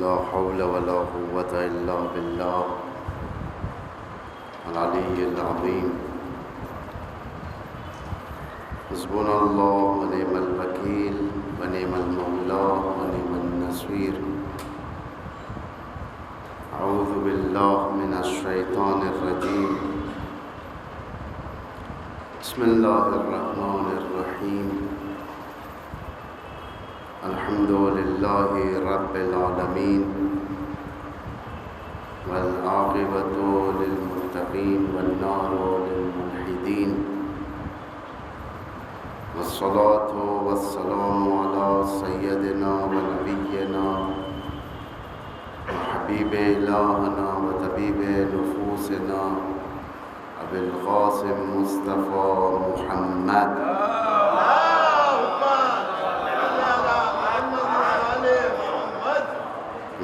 لا حول ولا قوة إلا بالله العلي العظيم. حسبنا الله ونعم الوكيل ونعم المولى ونعم النصير. أعوذ بالله من الشيطان الرجيم. بسم الله الرحمن الرحيم. الحمد لله رب العالمين والعاقبة للمتقين والنار للملحدين، والصلاة والسلام على سيدنا ونبينا وحبيب إلهنا وطبيب نفوسنا أبي القاسم مصطفى محمد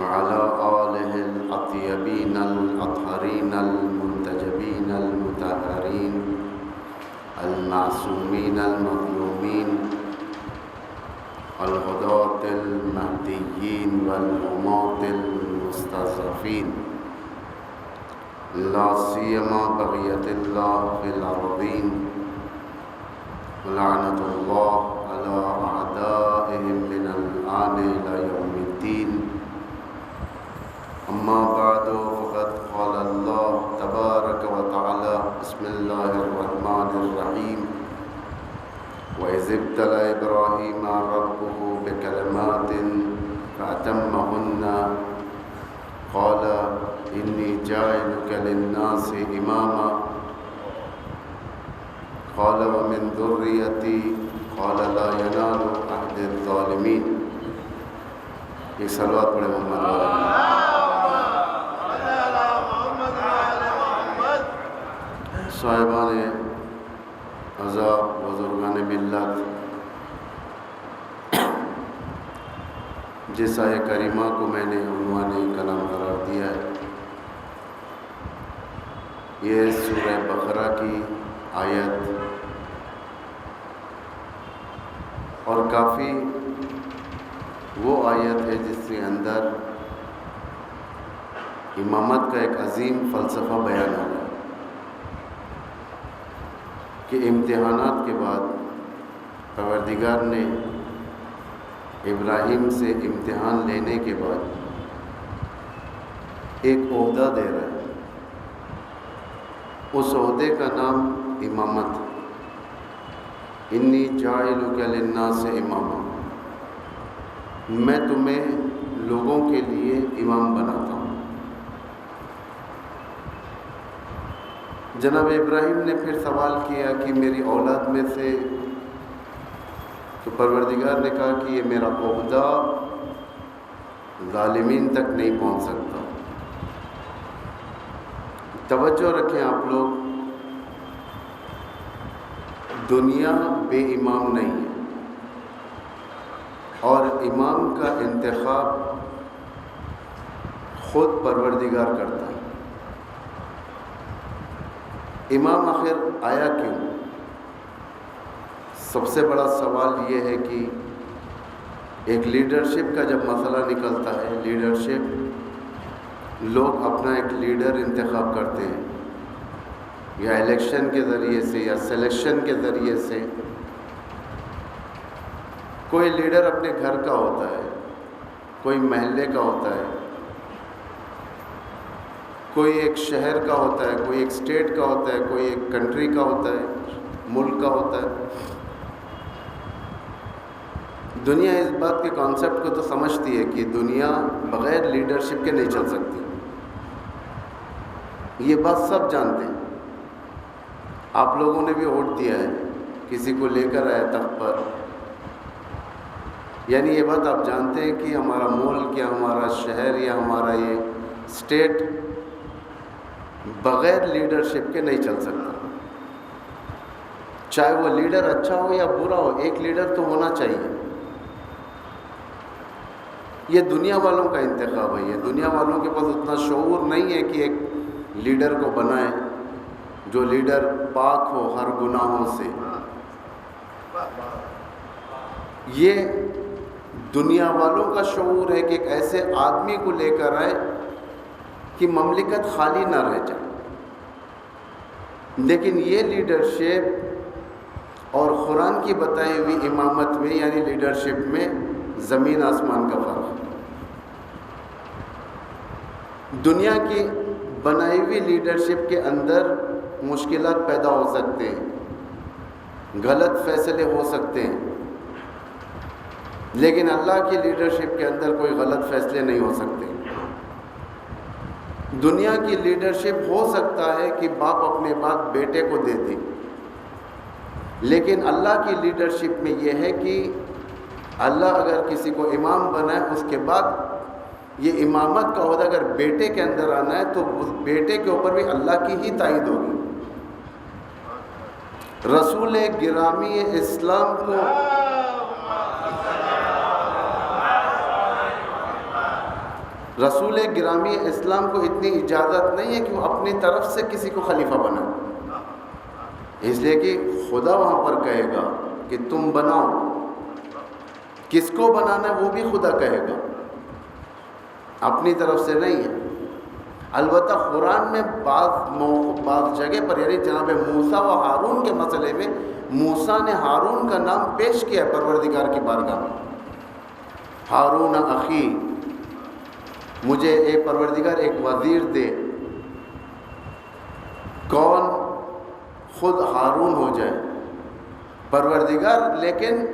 وعلى آله الأطيبين الأطهرين المنتجبين المطهرين المعصومين المظلومين الهداة المهديين والهماة المستضعفين، لا سيما بقية الله في الأرضين، ولعنة الله على أعدائهم من الآن إلى يوم الدين. أما بعد فقد قال الله تبارك وتعالى: بسم الله الرحمن الرحيم. وإذ ابتلى إبراهيم ربه بكلمات فأتمهن قال إني جاعلك للناس إماما قال ومن ذريتي قال لا ينال عهد الظالمين. ایک صلوات پڑھے محمد صاحبان عزا، بزرگان ملت، جس آیہ کریمہ کو میں نے عنوان کلام قرار دیا ہے، یہ سورہ بقرہ کی آیت اور کافی وہ آیت ہے جس کے اندر امامت کا ایک عظیم فلسفہ بیان ہو رہا ہے کہ امتحانات کے بعد پروردگار نے ابراہیم سے امتحان لینے کے بعد ایک عہدہ دے رہا ہے. اس عہدے کا نام امامت. انی جاعلک للناس اماما، میں تمہیں لوگوں کے لیے امام بناتا ہوں. جناب ابراہیم نے پھر سوال کیا کہ میری اولاد میں سے، تو پروردگار نے کہا کہ یہ میرا عہدہ ظالمین تک نہیں پہنچ سکتا. توجہ رکھیں آپ لوگ، دنیا بے امام نہیں ہے، اور امام کا انتخاب خود پروردگار کرتا ہے. امام آخر آیا کیوں؟ سب سے بڑا سوال یہ ہے کہ ایک لیڈرشپ کا جب مسئلہ نکلتا ہے، لیڈرشپ، لوگ اپنا ایک لیڈر انتخاب کرتے ہیں، یا الیکشن کے ذریعے سے یا سلیکشن کے ذریعے سے. کوئی لیڈر اپنے گھر کا ہوتا ہے، کوئی محلے کا ہوتا ہے، کوئی ایک شہر کا ہوتا ہے، کوئی ایک اسٹیٹ کا ہوتا ہے، کوئی ایک کنٹری کا ہوتا ہے، ملک کا ہوتا ہے. دنیا اس بات کے کانسیپٹ کو تو سمجھتی ہے کہ دنیا بغیر لیڈرشپ کے نہیں چل سکتی. یہ بات سب جانتے ہیں. آپ لوگوں نے بھی ووٹ دیا ہے، کسی کو لے کر آئے تخت پر، یعنی یہ بات آپ جانتے ہیں کہ ہمارا ملک یا ہمارا شہر یا ہمارا یہ اسٹیٹ بغیر لیڈرشپ کے نہیں چل سکتا. چاہے وہ لیڈر اچھا ہو یا برا ہو، ایک لیڈر تو ہونا چاہیے. یہ دنیا والوں کا انتخاب ہے. یہ دنیا والوں کے پاس اتنا شعور نہیں ہے کہ ایک لیڈر کو بنائیں جو لیڈر پاک ہو ہر گناہوں سے. یہ دنیا والوں کا شعور ہے کہ ایک ایسے آدمی کو لے کر آئے کہ مملکت خالی نہ رہ جائے، لیکن یہ لیڈرشپ اور قرآن کی بتائی ہوئی امامت میں یعنی لیڈرشپ میں زمین آسمان کا فرق ہے۔ دنیا کی بنائی ہوئی لیڈرشپ کے اندر مشکلات پیدا ہو سکتے ہیں، غلط فیصلے ہو سکتے ہیں، لیکن اللہ کی لیڈرشپ کے اندر کوئی غلط فیصلے نہیں ہو سکتے۔ دنیا کی لیڈرشپ ہو سکتا ہے کہ باپ اپنے بات بیٹے کو دے دے، لیکن اللہ کی لیڈرشپ میں یہ ہے کہ اللہ اگر کسی کو امام بنائے اس کے بعد یہ امامت کا عہدہ اگر بیٹے کے اندر آنا ہے تو اس بیٹے کے اوپر بھی اللہ کی ہی تائید ہوگی۔ رسول گرامی اسلام کو اتنی اجازت نہیں ہے کہ وہ اپنی طرف سے کسی کو خلیفہ بنائے، اس لیے کہ خدا وہاں پر کہے گا کہ تم بناؤ، کس کو بنانا ہے وہ بھی خدا کہے گا، اپنی طرف سے نہیں ہے۔ البتہ قرآن میں بعض جگہ پر یعنی جناب موسیٰ و ہارون کے مسئلے میں موسیٰ نے ہارون کا نام پیش کیا ہے پروردگار کی بارگاہ میں، ہارون اخی، مجھے اے پروردگار ایک وزیر دے، کون؟ خود ہارون ہو جائے پروردگار، لیکن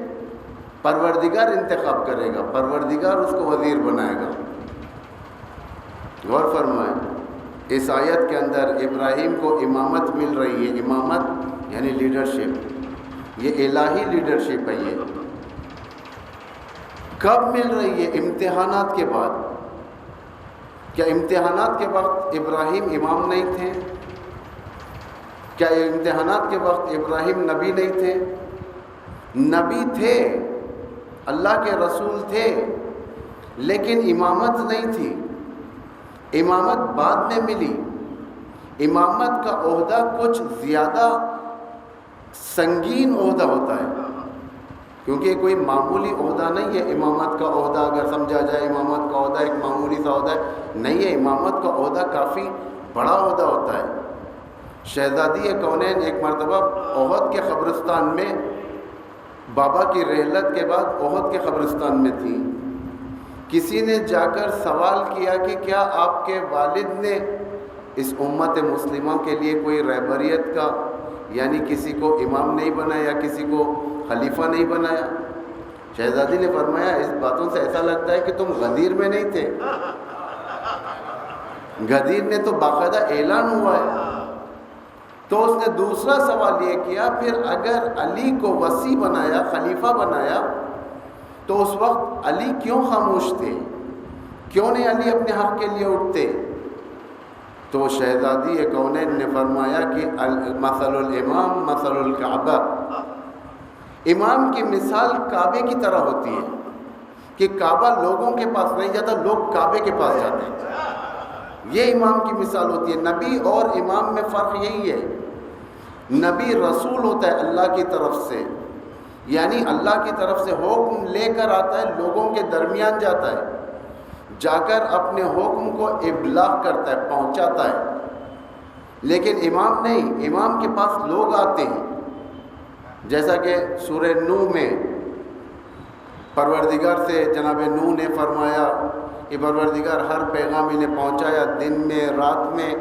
پروردگار انتخاب کرے گا، پروردگار اس کو وزیر بنائے گا۔ غور فرمائیں، اس آیت کے اندر ابراہیم کو امامت مل رہی ہے، امامت یعنی لیڈرشپ، یہ الہی لیڈرشپ ہے۔ یہ کب مل رہی ہے؟ امتحانات کے بعد۔ کیا امتحانات کے وقت ابراہیم امام نہیں تھے؟ کیا امتحانات کے وقت ابراہیم نبی نہیں تھے؟ نبی تھے، اللہ کے رسول تھے، لیکن امامت نہیں تھی۔ امامت بعد میں ملی۔ امامت کا عہدہ کچھ زیادہ سنگین عہدہ ہوتا ہے، کیونکہ کوئی معمولی عہدہ نہیں ہے۔ امامت کا عہدہ اگر سمجھا جائے امامت کا عہدہ ایک معمولی سا عہدہ نہیں ہے، امامت کا عہدہ کافی بڑا عہدہ ہوتا ہے۔ شہزادی کونین ایک مرتبہ احد کے قبرستان میں بابا کی رحلت کے بعد احد کے قبرستان میں تھی۔ کسی نے جا کر سوال کیا کہ کیا آپ کے والد نے اس امت مسلمہ کے لیے کوئی رہبریت کا یعنی کسی کو امام نہیں بنایا یا کسی کو خلیفہ نہیں بنایا؟ شہزادی نے فرمایا اس باتوں سے ایسا لگتا ہے کہ تم غدیر میں نہیں تھے۔ غدیر نے تو باقاعدہ اعلان ہوا ہے۔ تو اس نے دوسرا سوال یہ کیا پھر اگر علی کو وصی بنایا، خلیفہ بنایا، تو اس وقت علی کیوں خاموش تھے؟ کیوں نہیں علی اپنے حق کے لیے اٹھتے؟ تو شہزادی کونین نے فرمایا کہ مثل الامام مثل الکعبہ، امام کی مثال کعبے کی طرح ہوتی ہے کہ کعبہ لوگوں کے پاس نہیں جاتا، لوگ کعبے کے پاس جاتے ہیں۔ یہ امام کی مثال ہوتی ہے۔ نبی اور امام میں فرق یہی ہے، نبی رسول ہوتا ہے اللہ کی طرف سے، یعنی اللہ کی طرف سے حکم لے کر آتا ہے، لوگوں کے درمیان جاتا ہے، جا کر اپنے حکم کو ابلاغ کرتا ہے، پہنچاتا ہے۔ لیکن امام نہیں، امام کے پاس لوگ آتے ہیں، جیسا کہ سورہ نوح میں پروردگار سے جناب نوح نے فرمایا کہ پروردگار ہر پیغام انہیں پہنچایا، دن میں رات میں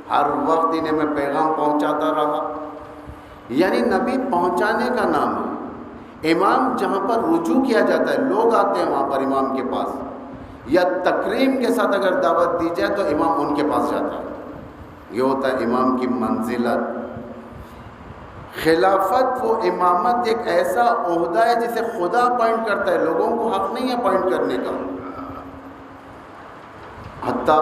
ہر وقت انہیں میں پیغام پہنچاتا رہا۔ یعنی نبی پہنچانے کا نام ہے۔ امام جہاں پر رجوع کیا جاتا ہے، لوگ آتے ہیں وہاں پر امام کے پاس، یا تکریم کے ساتھ اگر دعوت دی جائے تو امام ان کے پاس جاتا ہے۔ یہ ہوتا ہے امام کی منزلت۔ خلافت و امامت ایک ایسا عہدہ ہے جسے خدا اپوائنٹ کرتا ہے، لوگوں کو حق نہیں ہے اپوائنٹ کرنے کا۔ حتیٰ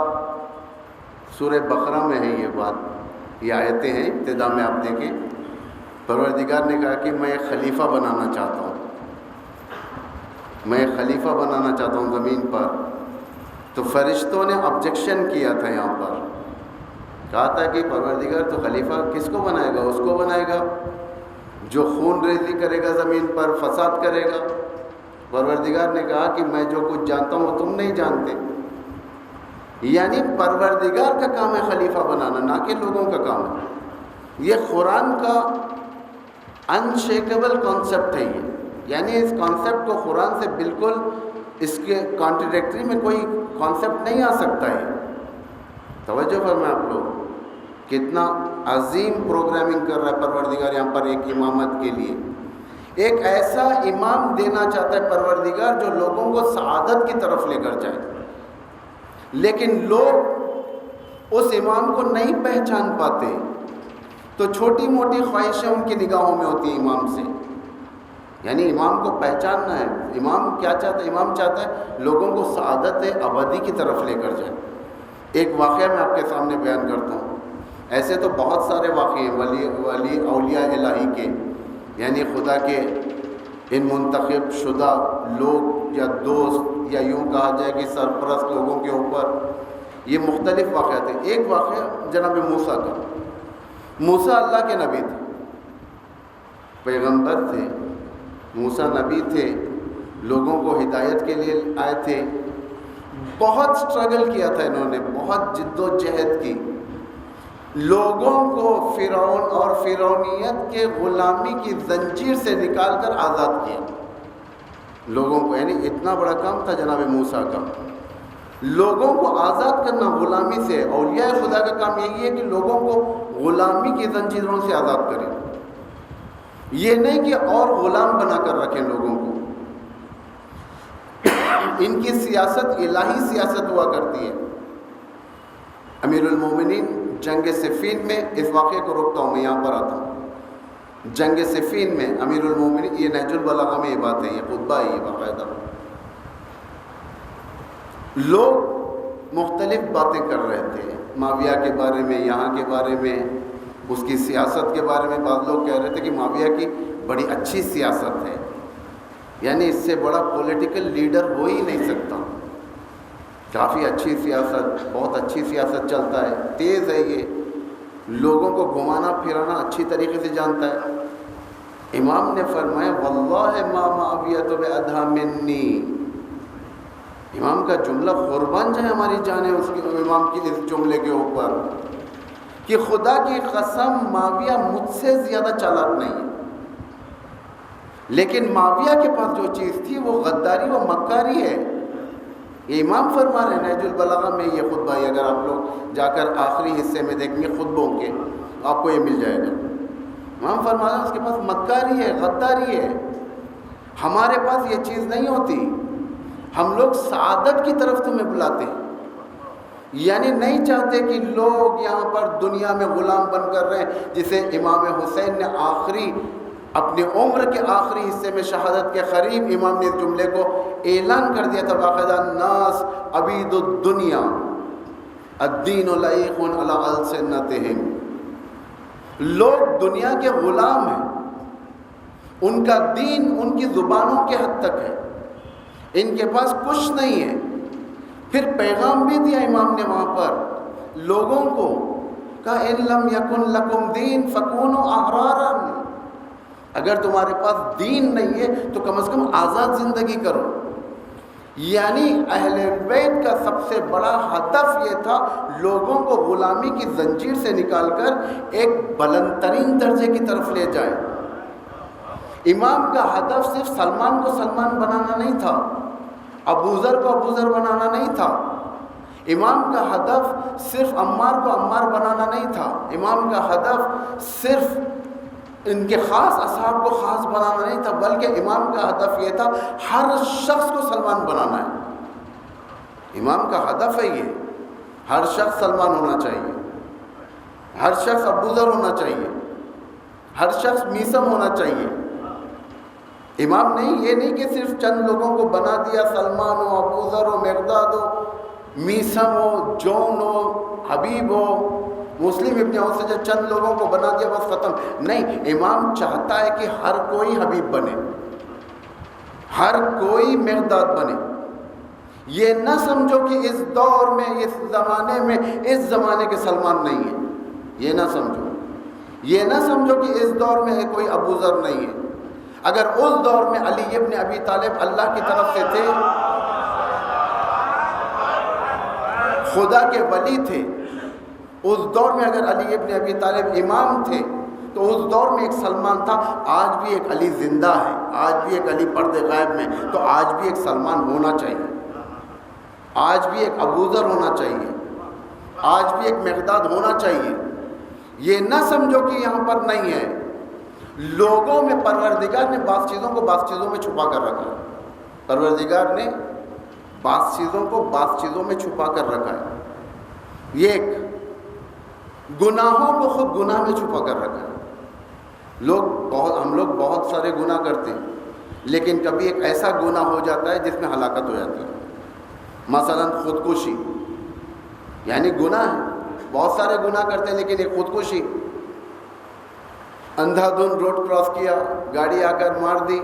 سورہ بقرہ میں ہے یہ بات، یہ آیتیں ہیں، ابتدا میں آپ دیکھیں، پروردگار نے کہا کہ میں ایک خلیفہ بنانا چاہتا ہوں، میں ایک خلیفہ بنانا چاہتا ہوں زمین پر۔ تو فرشتوں نے آبجیکشن کیا تھا، یہاں پر کہا تھا کہ پروردگار تو خلیفہ کس کو بنائے گا؟ اس کو بنائے گا جو خون ریزی کرے گا، زمین پر فساد کرے گا، پروردگار نے کہا کہ میں جو کچھ جانتا ہوں وہ تم نہیں جانتے. یعنی پروردگار کا کام ہے خلیفہ بنانا، نہ کہ لوگوں کا کام ہے. یہ قرآن کا انشیکیبل کانسیپٹ ہے یعنی اس کانسیپٹ کو قرآن سے بالکل اس کے کانٹریڈکٹری میں کوئی کانسیپٹ نہیں آ سکتا ہے. توجہ فرمائیں آپ لوگ، کتنا عظیم پروگرامنگ کر رہا ہے پروردگار یہاں پر ایک امامت کے لیے. ایک ایسا امام دینا چاہتا ہے پروردگار جو لوگوں کو سعادت کی طرف لے کر جائے، لیکن لوگ اس امام کو نہیں پہچان پاتے، تو چھوٹی موٹی خواہشیں ان کی نگاہوں میں ہوتی ہیں امام سے. یعنی امام کو پہچاننا ہے. امام کیا چاہتا ہے؟ امام چاہتا ہے لوگوں کو سعادت ابدی کی طرف لے کر جائے. ایک واقعہ میں آپ کے سامنے بیان کرتا ہوں. ایسے تو بہت سارے واقعے ہیں ولی اولیاء الہی کے، یعنی خدا کے ان منتخب شدہ لوگ یا دوست یا یوں کہا جائے کہ سرپرست لوگوں کے اوپر یہ مختلف واقعات ہیں. ایک واقعہ جناب موسیٰ کا. موسیٰ اللہ کے نبی تھے، پیغمبر تھے. موسیٰ نبی تھے، لوگوں کو ہدایت کے لیے آئے تھے. بہت سٹرگل کیا تھا انہوں نے، بہت جد و جہد کی. لوگوں کو فرعون اور فرعونیت کے غلامی کی زنجیر سے نکال کر آزاد کیا لوگوں کو. یعنی اتنا بڑا کام تھا جناب موسیٰ کا، لوگوں کو آزاد کرنا غلامی سے. اولیاء خدا کا کام یہی ہے کہ لوگوں کو غلامی کی زنجیروں سے آزاد کریں، یہ نہیں کہ اور غلام بنا کر رکھیں لوگوں کو. ان کی سیاست الہی سیاست ہوا کرتی ہے. امیر المومنین جنگ صفین میں، اس واقعے کو روکتا ہوں میں یہاں پر آتا ہوں. جنگ صفین میں امیر المومنین، یہ نہج البلاغہ میں یہ بات ہے، یہ خطبہ ہے یہ باقاعدہ. لوگ مختلف باتیں کر رہے تھے معاویہ کے بارے میں، یہاں کے بارے میں، اس کی سیاست کے بارے میں. بعض لوگ کہہ رہے تھے کہ معاویہ کی بڑی اچھی سیاست ہے، یعنی اس سے بڑا پولیٹیکل لیڈر ہو ہی نہیں سکتا. کافی اچھی سیاست، بہت اچھی سیاست چلتا ہے، تیز ہے، یہ لوگوں کو گھمانا پھرانا اچھی طریقے سے جانتا ہے. امام نے فرمایا واللہ ما معاویہ بأدھا منی. امام کا جملہ قربان جائے ہماری جانیں اس کے امام کی اس جملے کے اوپر کہ خدا کی قسم معاویہ مجھ سے زیادہ چالاک نہیں ہے، لیکن معاویہ کے پاس جو چیز تھی وہ غداری و مکاری ہے. یہ امام فرما رہے ہیں نہج البلاغہ میں یہ خطبہ ہے. اگر آپ لوگ جا کر آخری حصے میں دیکھیں گے خطبوں کے، آپ کو یہ مل جائے گا. امام فرما رہے ہیں اس کے پاس مکاری ہے، غداری ہے. ہمارے پاس یہ چیز نہیں ہوتی. ہم لوگ سعادت کی طرف تمہیں بلاتے ہیں، یعنی نہیں چاہتے کہ لوگ یہاں پر دنیا میں غلام بن کر رہے ہیں. جسے امام حسین نے آخری اپنی عمر کے آخری حصے میں شہادت کے قریب امام نے اس جملے کو اعلان کر دیا تھا باقاعدہ، الناس عبید الدنیا الدین لعیق علی السنتہم. لوگ دنیا کے غلام ہیں، ان کا دین ان کی زبانوں کے حد تک ہے، ان کے پاس کچھ نہیں ہے. پھر پیغام بھی دیا امام نے وہاں پر لوگوں کو، کہا ان لم یکن لکم دین فکونوا احرارا. اگر تمہارے پاس دین نہیں ہے تو کم از کم آزاد زندگی کرو. یعنی اہل بیت کا سب سے بڑا ہدف یہ تھا لوگوں کو غلامی کی زنجیر سے نکال کر ایک بلند ترین درجے کی طرف لے جائے. امام کا ہدف صرف سلمان کو سلمان بنانا نہیں تھا، ابو ذر کو ابو ذر بنانا نہیں تھا. امام کا ہدف صرف عمار کو عمار بنانا نہیں تھا. امام کا ہدف صرف ان کے خاص اصحاب کو خاص بنانا نہیں تھا، بلکہ امام کا ہدف یہ تھا ہر شخص کو سلمان بنانا ہے. امام کا ہدف ہے یہ، ہر شخص سلمان ہونا چاہیے، ہر شخص ابو ذر ہونا چاہیے، ہر شخص میثم ہونا چاہیے. امام نہیں، یہ نہیں کہ صرف چند لوگوں کو بنا دیا، سلمان ہو، ابو ذر ہو، مقداد ہو، میثم ہو، جون ہو، حبیب ہو، مسلم ابن عوف سے جو چند لوگوں کو بنا دیا بس ختم. نہیں، امام چاہتا ہے کہ ہر کوئی حبیب بنے، ہر کوئی مقداد بنے. یہ نہ سمجھو کہ اس دور میں، اس زمانے میں، اس زمانے کے سلمان نہیں ہیں. یہ نہ سمجھو، یہ نہ سمجھو کہ اس دور میں کوئی ابو ذر نہیں ہے. اگر اس دور میں علی ابن ابی طالب اللہ کی طرف سے تھے، خدا کے ولی تھے، اس دور میں اگر علی ابن ابی طالب امام تھے تو اس دور میں ایک سلمان تھا، آج بھی ایک علی زندہ ہے، آج بھی ایک علی پردے غائب میں، تو آج بھی ایک سلمان ہونا چاہیے، آج بھی ایک ابوذر ہونا چاہیے، آج بھی ایک مقداد ہونا چاہیے۔ یہ نہ سمجھو کہ یہاں پر نہیں ہے، لوگوں میں پروردگار نے بعض چیزوں کو بعض چیزوں میں چھپا کر رکھا ہے، پروردگار نے بعض چیزوں کو بعض چیزوں میں چھپا کر رکھا ہے۔ یہ ایک گناہوں کو خود گناہ میں چھپا کر رکھا ہے۔ ہم لوگ بہت سارے گناہ کرتے ہیں، لیکن کبھی ایک ایسا گناہ ہو جاتا ہے جس میں ہلاکت ہو جاتی ہے، مثلا خودکشی، یعنی گناہ ہے، بہت سارے گناہ کرتے ہیں لیکن ایک خودکشی، اندھا دھند روڈ کراس کیا، گاڑی آ کر مار دی،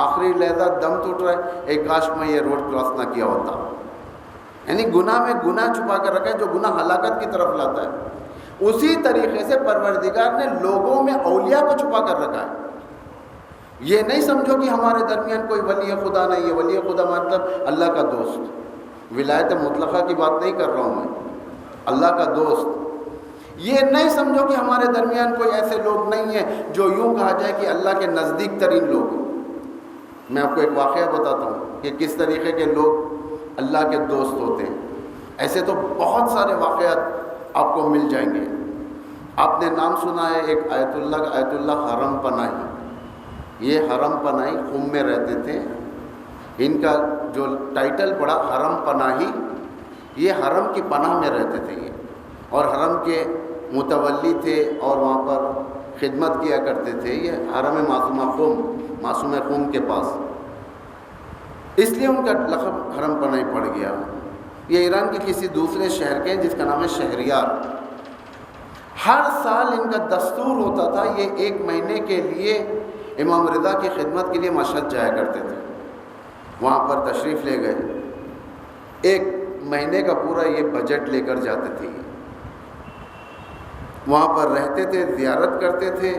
آخری لحظہ دم ٹوٹ رہا ہے، ایک کاش میں یہ روڈ کراس نہ کیا ہوتا، یعنی گناہ میں گناہ چھپا کر رکھا ہے جو گناہ ہلاکت کی طرف لاتا ہے۔ اسی طریقے سے پروردگار نے لوگوں میں اولیاء کو چھپا کر رکھا ہے۔ یہ نہیں سمجھو کہ ہمارے درمیان کوئی ولی خدا نہیں ہے، ولی خدا مطلب اللہ کا دوست، ولایت مطلقہ کی بات نہیں کر رہا ہوں میں، اللہ کا دوست۔ یہ نہیں سمجھو کہ ہمارے درمیان کوئی ایسے لوگ نہیں ہیں جو یوں کہا جائے کہ اللہ کے نزدیک ترین لوگ ہیں۔ میں آپ کو ایک واقعہ بتاتا ہوں کہ کس طریقے کے لوگ اللہ کے دوست ہوتے ہیں۔ ایسے تو بہت سارے واقعات آپ کو مل جائیں گے۔ آپ نے نام سنا ہے ایک آیت اللہ حرم پناہی، یہ حرم پناہی قم میں رہتے تھے، ان کا جو ٹائٹل پڑا حرم پناہی، یہ حرم کی پناہ میں رہتے تھے یہ، اور حرم کے متولی تھے اور وہاں پر خدمت کیا کرتے تھے، یہ حرم معصومہ قم کے پاس، اس لیے ان کا لقب حرم پناہی پڑ گیا۔ یہ ایران کے کسی دوسرے شہر کے ہیں جس کا نام ہے شہریار۔ ہر سال ان کا دستور ہوتا تھا، یہ 1 مہینے کے لیے امام رضا کی خدمت کے لیے مشہد جایا کرتے تھے، وہاں پر تشریف لے گئے، 1 مہینے کا پورا یہ بجٹ لے کر جاتے تھے، وہاں پر رہتے تھے، زیارت کرتے تھے،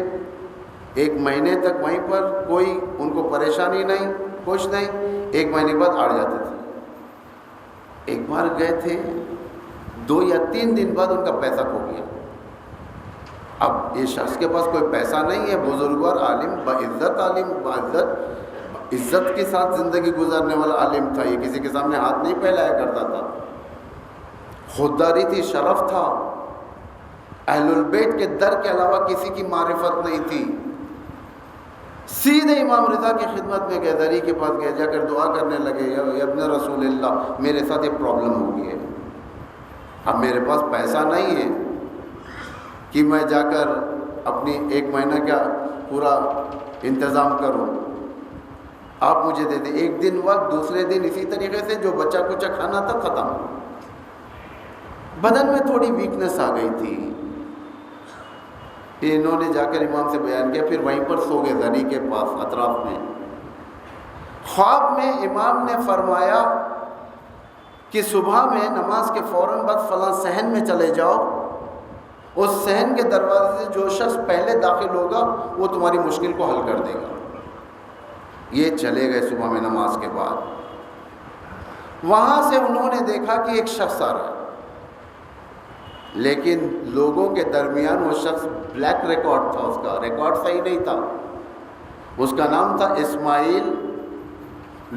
1 مہینے تک وہیں پر، کوئی ان کو پریشانی نہیں، کچھ نہیں، 1 مہینے بعد آڑ جاتے تھے۔ ایک بار گئے تھے، 2 یا 3 دن بعد ان کا پیسہ کھو گیا۔ اب یہ شخص کے پاس کوئی پیسہ نہیں ہے، بزرگوار عالم، باعزت عالم، عزت کے ساتھ زندگی گزارنے والا عالم تھا، یہ کسی کے سامنے ہاتھ نہیں پھیلایا کرتا تھا، خودداری تھی، شرف تھا، اہل البیت کے در کے علاوہ کسی کی معرفت نہیں تھی۔ سیدھے امام رضا کی خدمت میں گئے، دری کے پاس گئے، جا کر دعا کرنے لگے، یا ابن رسول اللہ میرے ساتھ ایک پرابلم ہو گئی ہے، اب میرے پاس پیسہ نہیں ہے کہ میں جا کر اپنی 1 مہینہ کا پورا انتظام کروں، آپ مجھے دے دیں۔ 1 دن وقت، دوسرے دن اسی طریقے سے جو بچہ کچا کھانا تھا ختم، بدن میں تھوڑی ویکنس آ گئی تھی۔ انہوں نے جا کر امام سے بیان کیا، پھر وہیں پر سو گئے دری کے پاس اطراف میں۔ خواب میں امام نے فرمایا کہ صبح میں نماز کے فوراً بعد فلاں صحن میں چلے جاؤ، اس صحن کے دروازے سے جو شخص پہلے داخل ہوگا وہ تمہاری مشکل کو حل کر دے گا۔ یہ چلے گئے صبح میں نماز کے بعد، وہاں سے انہوں نے دیکھا کہ ایک شخص آ رہا ہے، لیکن لوگوں کے درمیان وہ شخص بلیک ریکارڈ تھا، اس کا ریکارڈ صحیح نہیں تھا، اس کا نام تھا اسماعیل۔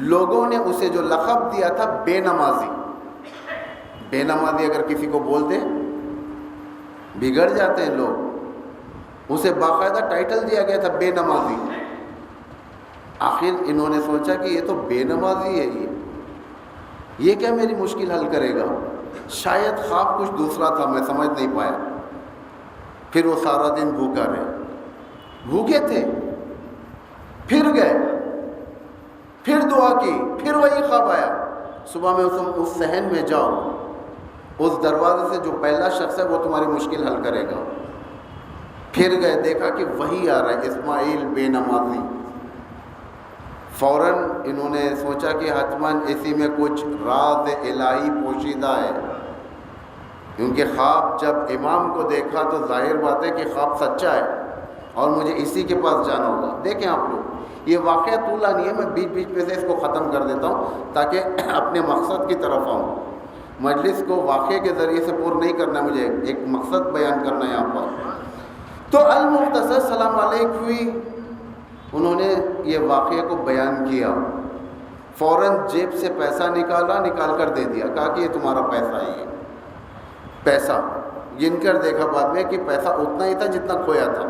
لوگوں نے اسے جو لقب دیا تھا بے نمازی، بے نمازی اگر کسی کو بول دیں بگڑ جاتے ہیں لوگ، اسے باقاعدہ ٹائٹل دیا گیا تھا بے نمازی۔ آخر انہوں نے سوچا کہ یہ تو بے نمازی ہے، یہ کیا میری مشکل حل کرے گا؟ شاید خواب کچھ دوسرا تھا، میں سمجھ نہیں پایا۔ پھر وہ سارا دن بھوکا رہے، بھوکے تھے، پھر گئے، پھر دعا کی، پھر وہی خواب آیا، صبح میں اس صحن میں جاؤ، اس دروازے سے جو پہلا شخص ہے وہ تمہاری مشکل حل کرے گا۔ پھر گئے، دیکھا کہ وہی آ رہا ہے، اسماعیل بے نمازی۔ فوراً انہوں نے سوچا کہ حتماً اسی میں کچھ راز الہی پوشیدہ ہے، کیونکہ خواب جب امام کو دیکھا تو ظاہر بات ہے کہ خواب سچا ہے اور مجھے اسی کے پاس جانا ہوگا۔ دیکھیں آپ لوگ، یہ واقعہ طولہ نہیں ہے، میں بیچ بیچ میں سے اس کو ختم کر دیتا ہوں تاکہ اپنے مقصد کی طرف آؤں. مجلس کو واقعے کے ذریعے سے پور نہیں کرنا، مجھے ایک مقصد بیان کرنا ہے یہاں پر. تو المختصر سلام علیکم ہوئی، انہوں نے یہ واقعے کو بیان کیا، فوراً جیب سے پیسہ نکال کر دے دیا، کہا کہ یہ تمہارا پیسہ ہے. یہ پیسہ گن کر دیکھا بعد میں کہ پیسہ اتنا ہی تھا جتنا کھویا تھا.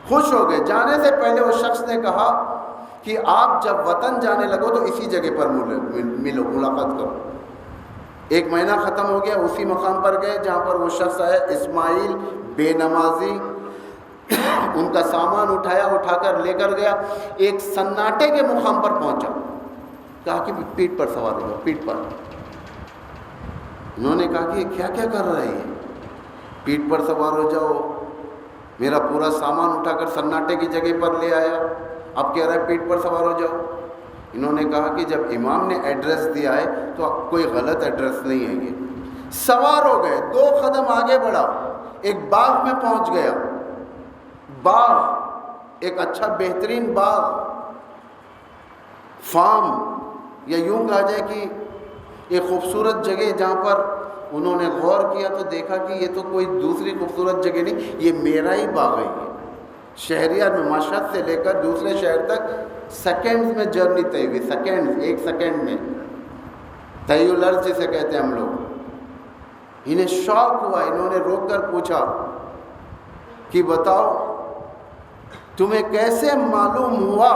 خوش ہو گئے. جانے سے پہلے وہ شخص نے کہا کہ آپ جب وطن جانے لگو تو اسی جگہ پر ملو، ملاقات کرو. 1 مہینہ ختم ہو گیا، اسی مقام پر گئے جہاں پر وہ شخص آیا، اسماعیل بے نمازی. ان کا سامان اٹھا کر لے کر گیا، ایک سناٹے کے مقام پر پہنچا، کہا کہ پیٹھ پر سوار ہو جاؤ، پیٹھ پر. انہوں نے کہا کہ یہ کیا کر رہا ہے، پیٹھ پر سوار ہو جاؤ، میرا پورا سامان اٹھا کر سناٹے کی جگہ پر لے آیا، اب کہہ رہا ہے پیٹھ پر سوار ہو جاؤ. انہوں نے کہا کہ جب امام نے ایڈریس دیا ہے تو کوئی غلط ایڈریس نہیں ہے. یہ سوار ہو گئے، 2 قدم آگے بڑھا، ایک باغ میں پہنچ گیا. باغ ایک اچھا بہترین باغ، فارم، یا یوں کہا جائے کہ ایک خوبصورت جگہ جہاں پر انہوں نے غور کیا تو دیکھا کہ یہ تو کوئی دوسری خوبصورت جگہ نہیں، یہ میرا ہی باغ ہے. یہ شہریار میں مشہد سے لے کر دوسرے شہر تک سیکنڈز میں جرنی طے ہوئی، سیکنڈز، 1 سیکنڈ میں، طی الارض جسے کہتے ہیں ہم لوگ. انہیں شوق ہوا، انہوں نے روک کر پوچھا کہ بتاؤ تمہیں کیسے معلوم ہوا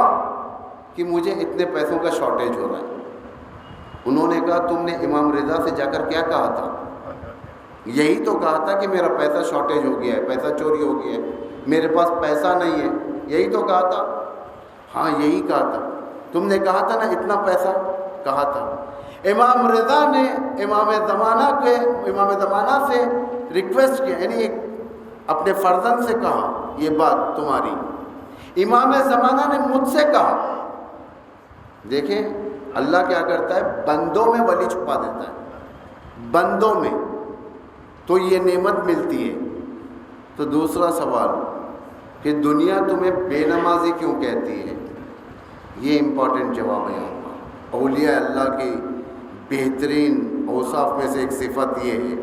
کہ مجھے اتنے پیسوں کا شارٹیج ہو رہا ہے؟ انہوں نے کہا تم نے امام رضا سے جا کر کیا کہا تھا؟ یہی تو کہا تھا کہ میرا پیسہ شارٹیج ہو گیا ہے، پیسہ چوری ہو گیا ہے، میرے پاس پیسہ نہیں ہے، یہی تو کہا تھا. ہاں یہی کہا تھا. تم نے کہا تھا نا اتنا پیسہ، کہا تھا. امام رضا نے امام زمانہ سے ریکویسٹ کیا، یعنی ایک اپنے فرزند سے کہا یہ بات تمہاری. امام زمانہ نے مجھ سے کہا. دیکھیں اللہ کیا کرتا ہے، بندوں میں ولی چھپا دیتا ہے، بندوں میں تو یہ نعمت ملتی ہے. تو دوسرا سوال کہ دنیا تمہیں بے نمازی کیوں کہتی ہے؟ یہ امپورٹنٹ جواب ہے یہاں پر. اولیاء اللہ کی بہترین اوصاف میں سے ایک صفت یہ ہے،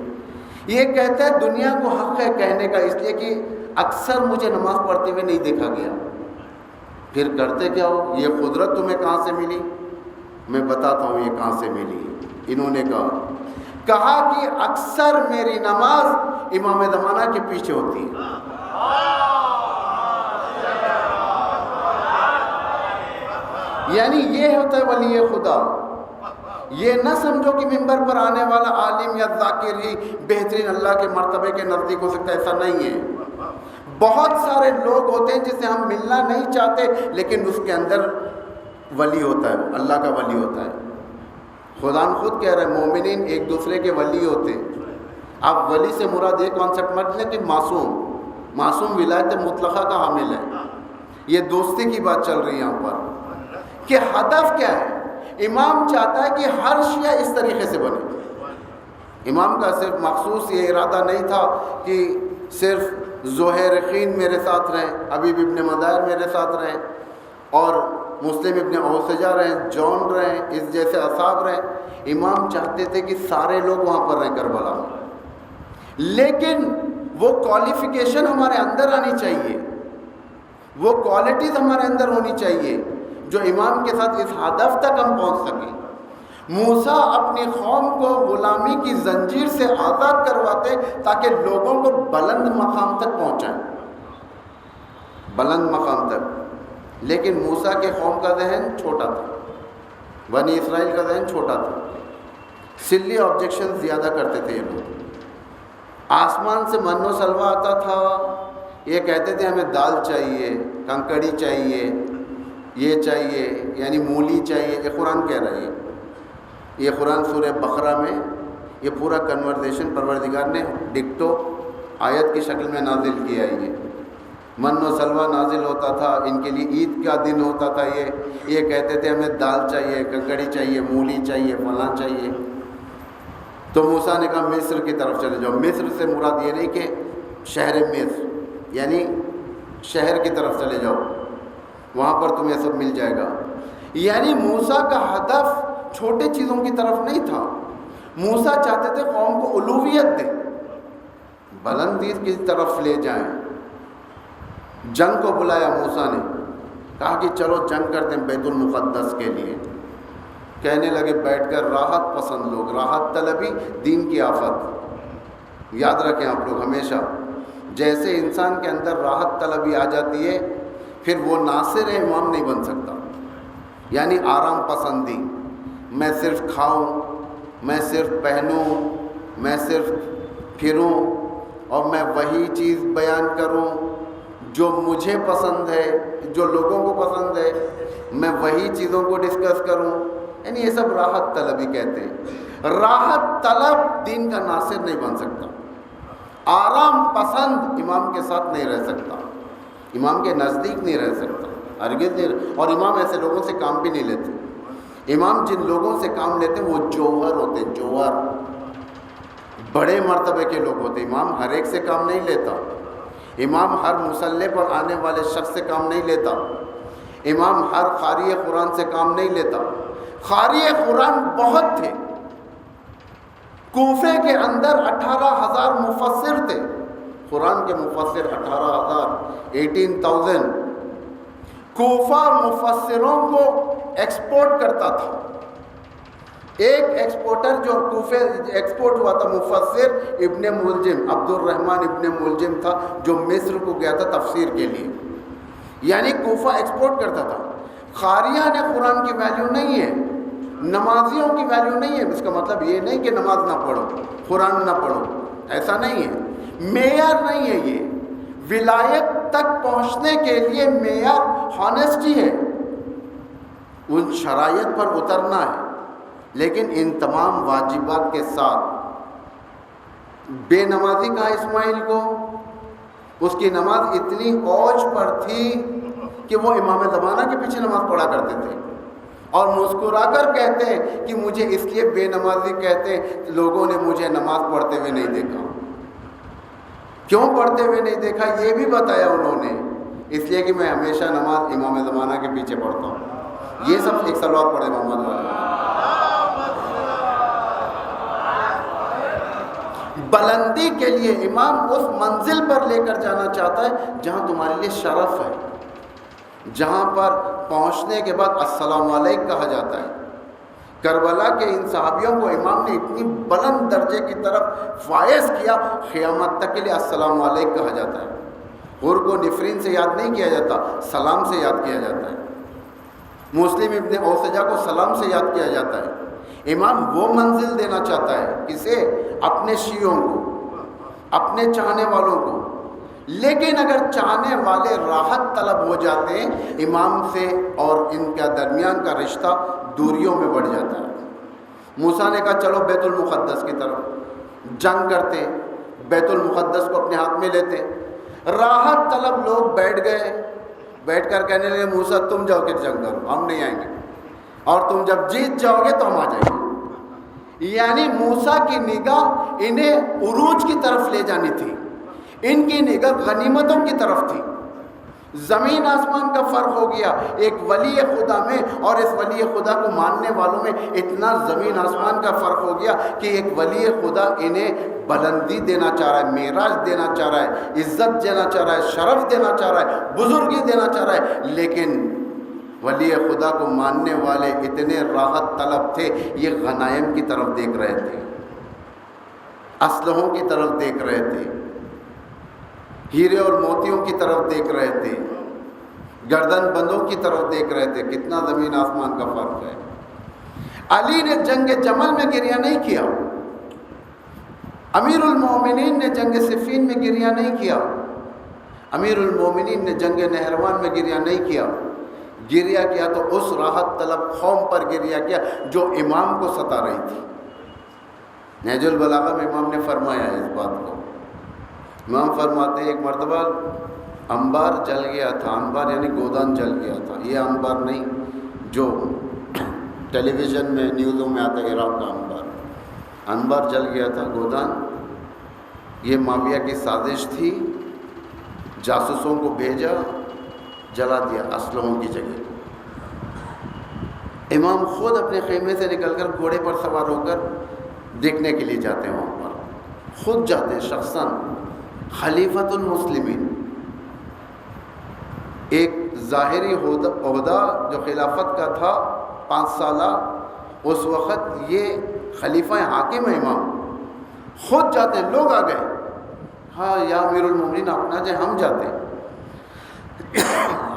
یہ کہتا ہے دنیا کو حق ہے کہنے کا، اس لیے کہ اکثر مجھے نماز پڑھتے ہوئے نہیں دیکھا گیا. پھر کرتے کیا ہو؟ یہ قدرت تمہیں کہاں سے ملی؟ میں بتاتا ہوں یہ کہاں سے ملی. انہوں نے کہا کہ اکثر میری نماز امام زمانہ کے پیچھے ہوتی ہے. یعنی یہ ہوتا ہے ولی خدا. یہ نہ سمجھو کہ ممبر پر آنے والا عالم یا ذاکر ہی بہترین اللہ کے مرتبے کے نزدیک ہو سکتا ہے، ایسا نہیں ہے. بہت سارے لوگ ہوتے ہیں جس سے ہم ملنا نہیں چاہتے لیکن اس کے اندر ولی ہوتا ہے، اللہ کا ولی ہوتا ہے. خدا خود کہہ رہا ہے مومنین ایک دوسرے کے ولی ہوتے ہیں. آپ ولی سے مراد یہ کانسیپٹ مت لیں کہ معصوم ولایت مطلقہ کا حامل ہے. یہ دوستی کی بات چل رہی ہے یہاں پر کہ ہدف کیا ہے. امام چاہتا ہے کہ ہر شیعہ اس طریقے سے بنے. امام کا صرف مخصوص یہ ارادہ نہیں تھا کہ صرف زہیرقین میرے ساتھ رہیں، حبیب ابن مدائر میرے ساتھ رہیں، اور مسلم ابن اوسجہ رہیں، جون رہیں، اس جیسے اصحاب رہیں. امام چاہتے تھے کہ سارے لوگ وہاں پر رہیں کربلا میں، لیکن وہ کوالیفیکیشن ہمارے اندر آنی چاہیے، وہ کوالٹیز ہمارے اندر ہونی چاہیے جو امام کے ساتھ اس ہدف تک ہم پہنچ سکیں. موسیٰ اپنی قوم کو غلامی کی زنجیر سے آزاد کرواتے تاکہ لوگوں کو بلند مقام تک پہنچائیں، بلند مقام تک. لیکن موسیٰ کے قوم کا ذہن چھوٹا تھا، بنی اسرائیل کا ذہن چھوٹا تھا، سلی آبجیکشن زیادہ کرتے تھے. یہ لوگ آسمان سے من و سلوہ آتا تھا، یہ کہتے تھے ہمیں دال چاہیے، کنکڑی چاہیے، یہ چاہیے، یعنی مولی چاہیے. یہ قرآن کہہ رہا ہے، یہ قرآن سورہ بقرہ میں یہ پورا کنورزیشن پروردگار نے ڈکٹو آیت کی شکل میں نازل کیا ہے. یہ من و سلوہ نازل ہوتا تھا، ان کے لیے عید کا دن ہوتا تھا. یہ کہتے تھے ہمیں دال چاہیے، کنکڑی چاہیے، مولی چاہیے، فلاں چاہیے. تو موسیٰ نے کہا مصر کی طرف چلے جاؤ. مصر سے مراد یہ نہیں کہ شہر مصر، یعنی شہر کی طرف چلے جاؤ. وہاں پر تمہیں سب مل جائے گا. یعنی موسیٰ کا ہدف چھوٹے چیزوں کی طرف نہیں تھا. موسیٰ چاہتے تھے قوم کو الوہیت دیں، بلندی کی طرف لے جائیں. جنگ کو بلایا موسیٰ نے، کہا کہ چلو جنگ کرتے ہیں بیت المقدس کے لیے. کہنے لگے بیٹھ کر راحت پسند لوگ، راحت طلبی دین کی آفت. یاد رکھیں آپ لوگ ہمیشہ، جیسے انسان کے اندر راحت طلبی آ جاتی ہے پھر وہ ناصر امام نہیں بن سکتا. یعنی آرام پسندی، میں صرف کھاؤں، میں صرف پہنوں، میں صرف پھروں اور میں وہی چیز بیان کروں جو مجھے پسند ہے، جو لوگوں کو پسند ہے، میں وہی چیزوں کو ڈسکس کروں. یعنی یہ سب راحت طلبی کہتے ہیں. راحت طلب دین کا ناصر نہیں بن سکتا. آرام پسند امام کے ساتھ نہیں رہ سکتا، امام کے نزدیک نہیں رہ سکتا، ہرگز نہیں. اور امام ایسے لوگوں سے کام بھی نہیں لیتے. امام جن لوگوں سے کام لیتے ہیں وہ جوہر ہوتے ہیں، جوہر، بڑے مرتبے کے لوگ ہوتے ہیں. امام ہر ایک سے کام نہیں لیتا. امام ہر مصلی پر آنے والے شخص سے کام نہیں لیتا. امام ہر قاری قرآن سے کام نہیں لیتا. قاری قرآن بہت تھے. کوفے کے اندر 18,000 مفسر تھے. قرآن کے مفسر 18,000. کوفہ مفسروں کو ایکسپورٹ کرتا تھا. ایک ایکسپورٹر جو کوفے ایکسپورٹ ہوا تھا مفسر ابن ملجم، عبد الرحمن ابن ملجم تھا، جو مصر کو گیا تھا تفسیر کے لیے. یعنی کوفہ ایکسپورٹ کرتا تھا. قاریان قرآن کی ویلیو نہیں ہے، نمازیوں کی ویلیو نہیں ہے. اس کا مطلب یہ نہیں کہ نماز نہ پڑھو، قرآن نہ پڑھو، ایسا نہیں ہے. معیار نہیں ہے یہ. ولایت تک پہنچنے کے لیے معیار ہانیسٹی ہے، ان شرائط پر اترنا ہے. لیکن ان تمام واجبات کے ساتھ بے نمازی کہا اسماعیل کو. اس کی نماز اتنی اوج پر تھی کہ وہ امام زمانہ کے پیچھے نماز پڑھا کرتے تھے اور مسکرا کر کہتے ہیں کہ مجھے اس لیے بے نمازی کہتے ہیں، لوگوں نے مجھے نماز پڑھتے ہوئے نہیں دیکھا. کیوں پڑھتے ہوئے نہیں دیکھا یہ بھی بتایا انہوں نے، اس لیے کہ میں ہمیشہ نماز امام زمانہ کے پیچھے پڑھتا ہوں. یہ سب ایک سلوات پڑھے محمد والے. بلندی کے لیے امام اس منزل پر لے کر جانا چاہتا ہے جہاں تمہارے لیے شرف ہے، جہاں پر پہنچنے کے بعد السلام علیکم کہا جاتا ہے. کربلا کے ان صحابیوں کو امام نے اتنی بلند درجے کی طرف فائز کیا، قیامت تک کے لیے السلام علیکم کہا جاتا ہے. حور کو نفرین سے یاد نہیں کیا جاتا، سلام سے یاد کیا جاتا ہے. مسلم ابن اوسجہ کو سلام سے یاد کیا جاتا ہے. امام وہ منزل دینا چاہتا ہے کسے؟ اپنے شیعوں کو، اپنے چاہنے والوں کو. لیکن اگر چاہنے والے راحت طلب ہو جاتے ہیں امام سے اور ان کا درمیان کا رشتہ دوریوں میں بڑھ جاتا ہے. موسیٰ نے کہا چلو بیت المقدس کی طرف جنگ کرتے، بیت المقدس کو اپنے ہاتھ میں لیتے. راحت طلب لوگ بیٹھ گئے، بیٹھ کر کہنے لگے موسیٰ تم جاؤ کہ جنگ کرو، ہم نہیں آئیں گے، اور تم جب جیت جاؤ گے تو ہم آ جائیں گے. یعنی موسیٰ کی نگاہ انہیں عروج کی طرف لے جانی تھی، ان کی نگاہ غنیمتوں کی طرف تھی. زمین آسمان کا فرق ہو گیا ایک ولی خدا میں اور اس ولی خدا کو ماننے والوں میں. اتنا زمین آسمان کا فرق ہو گیا کہ ایک ولی خدا انہیں بلندی دینا چاہ رہا ہے، معراج دینا چاہ رہا ہے، عزت دینا چاہ رہا ہے، شرف دینا چاہ رہا ہے، بزرگی دینا چاہ رہا ہے. لیکن ولی خدا کو ماننے والے اتنے راحت طلب تھے، یہ غنائم کی طرف دیکھ رہے تھے، اسلحوں کی طرف دیکھ رہے تھے، ہیرے اور موتیوں کی طرف دیکھ رہے تھے، گردن بندوں کی طرف دیکھ رہے تھے. کتنا زمین آسمان کا فرق ہے. علی نے جنگ جمل میں گریہ نہیں کیا، امیر المومنین نے جنگ صفین میں گریہ نہیں کیا، امیر المومنین نے جنگ نہروان میں گریہ نہیں کیا. گریہ کیا تو اس راحت طلب قوم پر گریہ کیا جو امام کو ستا رہی تھی. نہج البلاغہ میں امام نے فرمایا ہے اس بات کو. امام فرماتے ہیں ایک مرتبہ انبار جل گیا تھا. انبار یعنی گودان جل گیا تھا. یہ انبار نہیں جو ٹیلی ویژن میں نیوزوں میں آتا ہے عراق کا انبار. انبار جل گیا تھا، گودان. یہ معاویہ کی سازش تھی. جاسوسوں کو بھیجا جلا دیا اسلحوں کی جگہ۔ امام خود اپنے خیمے سے نکل کر گھوڑے پر سوار ہو کر دیکھنے کے لیے جاتے ہیں، وہاں پر خود جاتے ہیں شخصاً، خلیفۃ المسلمین۔ ایک ظاہری عہدہ جو خلافت کا تھا 5 سالہ، اس وقت یہ خلیفہ حاکم ہے امام، خود جاتے ہیں۔ لوگ آ گئے، ہاں یا امیر المومنین آپ نہ جائیں، ہم جاتے ہیں،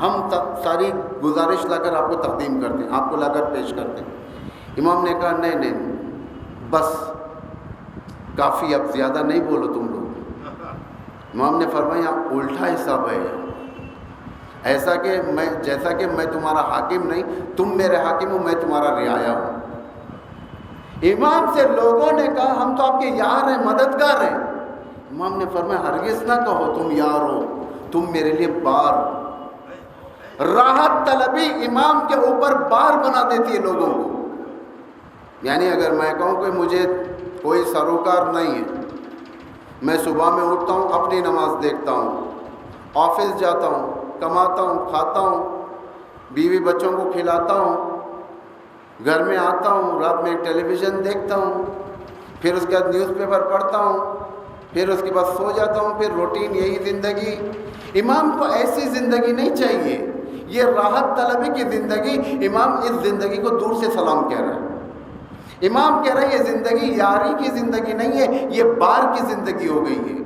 ہم ساری گزارش لا کر آپ کو تقدیم کرتے ہیں، آپ کو لا کر پیش کرتے ہیں۔ امام نے کہا نہیں نہیں بس کافی، اب زیادہ نہیں بولو تم لوگ۔ امام نے فرمایا الٹا حساب ہے، ایسا کہ جیسا کہ میں تمہارا حاکم نہیں، تم میرے حاکم ہو، میں تمہارا رعایا ہوں۔ امام سے لوگوں نے کہا ہم تو آپ کے یار ہیں، مددگار ہیں۔ امام نے فرمایا ہرگز نہ کہو تم یار ہو، تم میرے لیے بار ہو۔ راحت طلبی امام کے اوپر بار بنا دیتی ہے لوگوں کو۔ یعنی اگر میں کہوں کہ مجھے کوئی سروکار نہیں ہے، میں صبح میں اٹھتا ہوں، اپنی نماز دیکھتا ہوں، آفس جاتا ہوں، کماتا ہوں، کھاتا ہوں، بیوی بچوں کو کھلاتا ہوں، گھر میں آتا ہوں، رات میں ٹیلی ویژن دیکھتا ہوں، پھر اس کے بعد نیوز پیپر پڑھتا ہوں، پھر اس کے بعد سو جاتا ہوں، پھر روٹین یہی زندگی۔ امام کو ایسی زندگی نہیں چاہیے، یہ راحت طلبی کی زندگی۔ امام اس زندگی کو دور سے سلام کہہ رہا ہے۔ امام کہہ رہا ہے یہ زندگی یاری کی زندگی نہیں ہے، یہ بار کی زندگی ہو گئی ہے،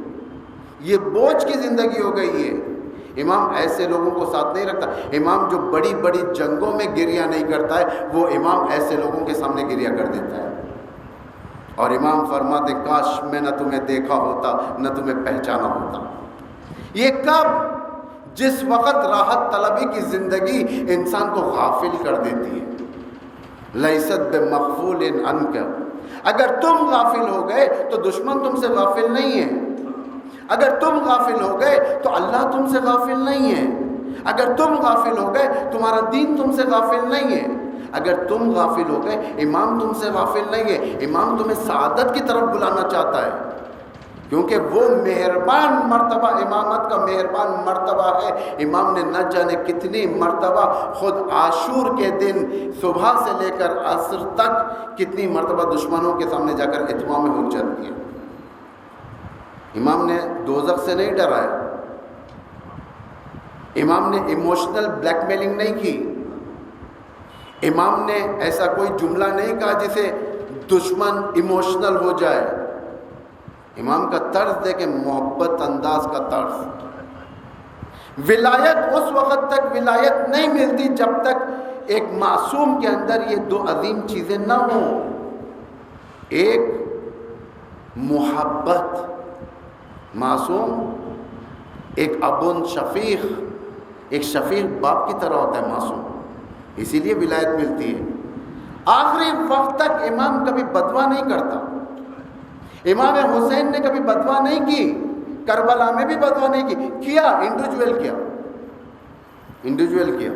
یہ بوجھ کی زندگی ہو گئی ہے۔ امام ایسے لوگوں کو ساتھ نہیں رکھتا۔ امام جو بڑی بڑی جنگوں میں گریہ نہیں کرتا ہے، وہ امام ایسے لوگوں کے سامنے گریہ کر دیتا ہے۔ اور امام فرماتے کاش میں نہ تمہیں دیکھا ہوتا، نہ تمہیں پہچانا ہوتا۔ یہ کب؟ جس وقت راحت طلبی کی زندگی انسان کو غافل کر دیتی ہے۔ لیست بمغفول عنک، اگر تم غافل ہو گئے تو دشمن تم سے غافل نہیں ہے، اگر تم غافل ہو گئے تو اللہ تم سے غافل نہیں ہے، اگر تم غافل ہو گئے تمہارا دین تم سے غافل نہیں ہے، اگر تم غافل ہو گئے امام تم سے غافل نہیں ہے۔ امام تمہیں سعادت کی طرف بلانا چاہتا ہے، کیونکہ وہ مہربان مرتبہ، امامت کا مہربان مرتبہ ہے۔ امام نے نہ جانے کتنی مرتبہ خود عاشور کے دن صبح سے لے کر عصر تک کتنی مرتبہ دشمنوں کے سامنے جا کر اتمام حجت کیا۔ امام نے دوزخ سے نہیں ڈرایا، امام نے ایموشنل بلیک میلنگ نہیں کی، امام نے ایسا کوئی جملہ نہیں کہا جسے دشمن ایموشنل ہو جائے۔ امام کا طرز دیکھیں، محبت انداز کا طرز۔ ولایت اس وقت تک ولایت نہیں ملتی جب تک ایک معصوم کے اندر یہ دو عظیم چیزیں نہ ہوں، ایک محبت، معصوم ایک ابن شفیق، ایک شفیق باپ کی طرح ہوتا ہے معصوم، اسی لیے ولایت ملتی ہے۔ آخری وقت تک امام کبھی بدوا نہیں کرتا۔ امام حسین نے کبھی بدوا نہیں کی، کربلا میں بھی بدوا نہیں کی، انڈیویجول کیا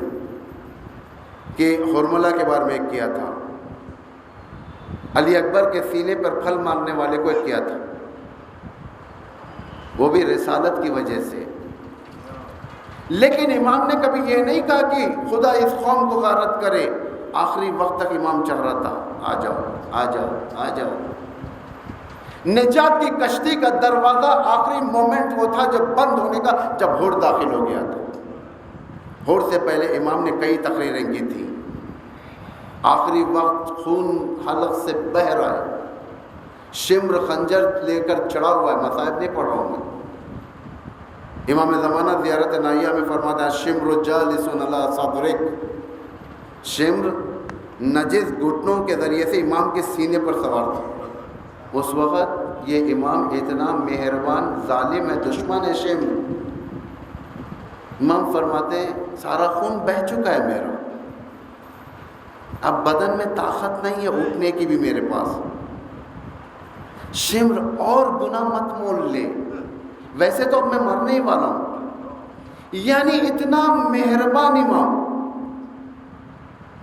کہ حرملہ کے بارے میں ایک کیا تھا، علی اکبر کے سینے پر پھل مارنے والے کو ایک کیا تھا، وہ بھی رسالت کی وجہ سے۔ لیکن امام نے کبھی یہ نہیں کہا کہ خدا اس قوم کو غارت کرے۔ آخری وقت تک امام چل رہا تھا، آ جاؤ آ جاؤ آ جاؤ۔ نجات کی کشتی کا دروازہ آخری مومنٹ وہ تھا جب بند ہونے کا، جب ہوڑ داخل ہو گیا تھا۔ ہوڑ سے پہلے امام نے کئی تقریریں کی تھی۔ آخری وقت خون حلق سے بہہ رہا ہے، شمر خنجر لے کر چڑھا ہوا ہے، مصائب نہیں پڑھ رہا ہوں میں۔ امام زمانہ زیارت نائیہ میں فرماتا ہے شمر جالس علی صدرک، شمر نجس گھٹنوں کے ذریعے سے امام کے سینے پر سوار تھا۔ اس وقت یہ امام اتنا مہربان ظالم ہے، دشمن ہے شمر۔ امام فرماتے ہیں سارا خون بہہ چکا ہے میرا، اب بدن میں طاقت نہیں ہے اٹھنے کی بھی میرے پاس۔ شمر اور گناہ مت مول لے، ویسے تو اب میں مرنے ہی والا ہوں۔ یعنی اتنا مہربان امام،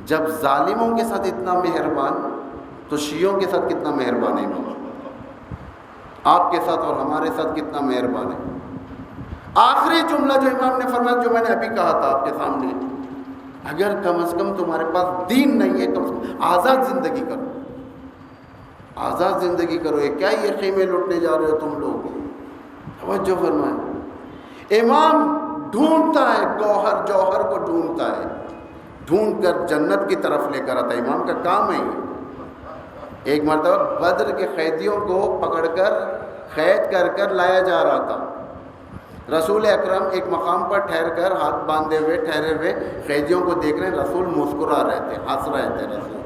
جب ظالموں کے ساتھ اتنا مہربان تو شیعوں کے ساتھ کتنا مہربان ہے امام، آپ کے ساتھ اور ہمارے ساتھ کتنا مہربان ہے۔ آخری جملہ جو امام نے فرمایا، جو میں نے ابھی کہا تھا آپ کے سامنے، اگر کم از کم تمہارے پاس دین نہیں ہے، کم از کم آزاد زندگی کرو، آزاد زندگی کرو. یہ کیا یہ خیمے لوٹنے جا رہے ہو تم لوگ؟ توجہ فرمائیں. امام ڈھونڈتا ہے جوہر کو ڈھونڈتا ہے، ڈھونڈ کر جنت کی طرف لے کر آتا ہے. امام کا کام ہے یہ. ایک مرتبہ بدر کے قیدیوں کو پکڑ کر قید کر کر لایا جا رہا تھا. رسول اکرم ایک مقام پر ٹھہر کر ہاتھ باندھے ہوئے ٹھہرے ہوئے قیدیوں کو دیکھ رہے ہیں. رسول مسکرا رہے تھے، ہنس رہے تھے رسول.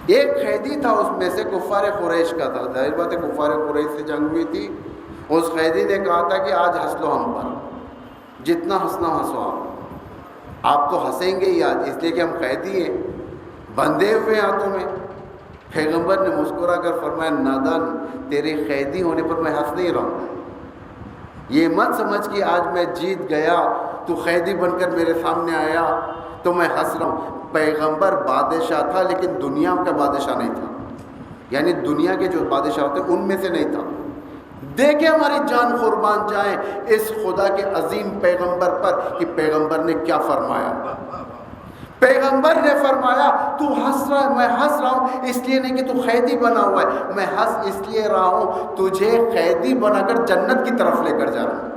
ایک قیدی تھا اس میں سے، کفار قریش کا تھا. ظاہر بات ہے کفار قریش سے جنگ ہوئی تھی. اس قیدی نے کہا تھا کہ آج ہنس لو ہم پر، جتنا ہنسنا ہنسو آپ تو ہنسیں گے ہی آج، اس لیے کہ ہم قیدی ہیں، بندھے ہوئے ہاتھوں میں. پیغمبر نے مسکرا کر فرمایا، نادان، تیرے قیدی ہونے پر میں ہنس نہیں رہا ہوں. یہ مت سمجھ کہ آج میں جیت گیا، تو قیدی بن کر میرے سامنے آیا تو میں ہنس رہا ہوں. پیغمبر بادشاہ تھا لیکن دنیا کا بادشاہ نہیں تھا، یعنی دنیا کے جو بادشاہ ہوتے ان میں سے نہیں تھا. دیکھیں ہماری جان قربان جائیں اس خدا کے عظیم پیغمبر پر کہ پیغمبر نے کیا فرمایا. پیغمبر نے فرمایا تو ہنس رہا ہے، میں ہنس رہا ہوں اس لیے نہیں کہ تو قیدی بنا ہوا ہے، میں ہنس اس لیے رہا ہوں تجھے قیدی بنا کر جنت کی طرف لے کر جا رہا ہوں.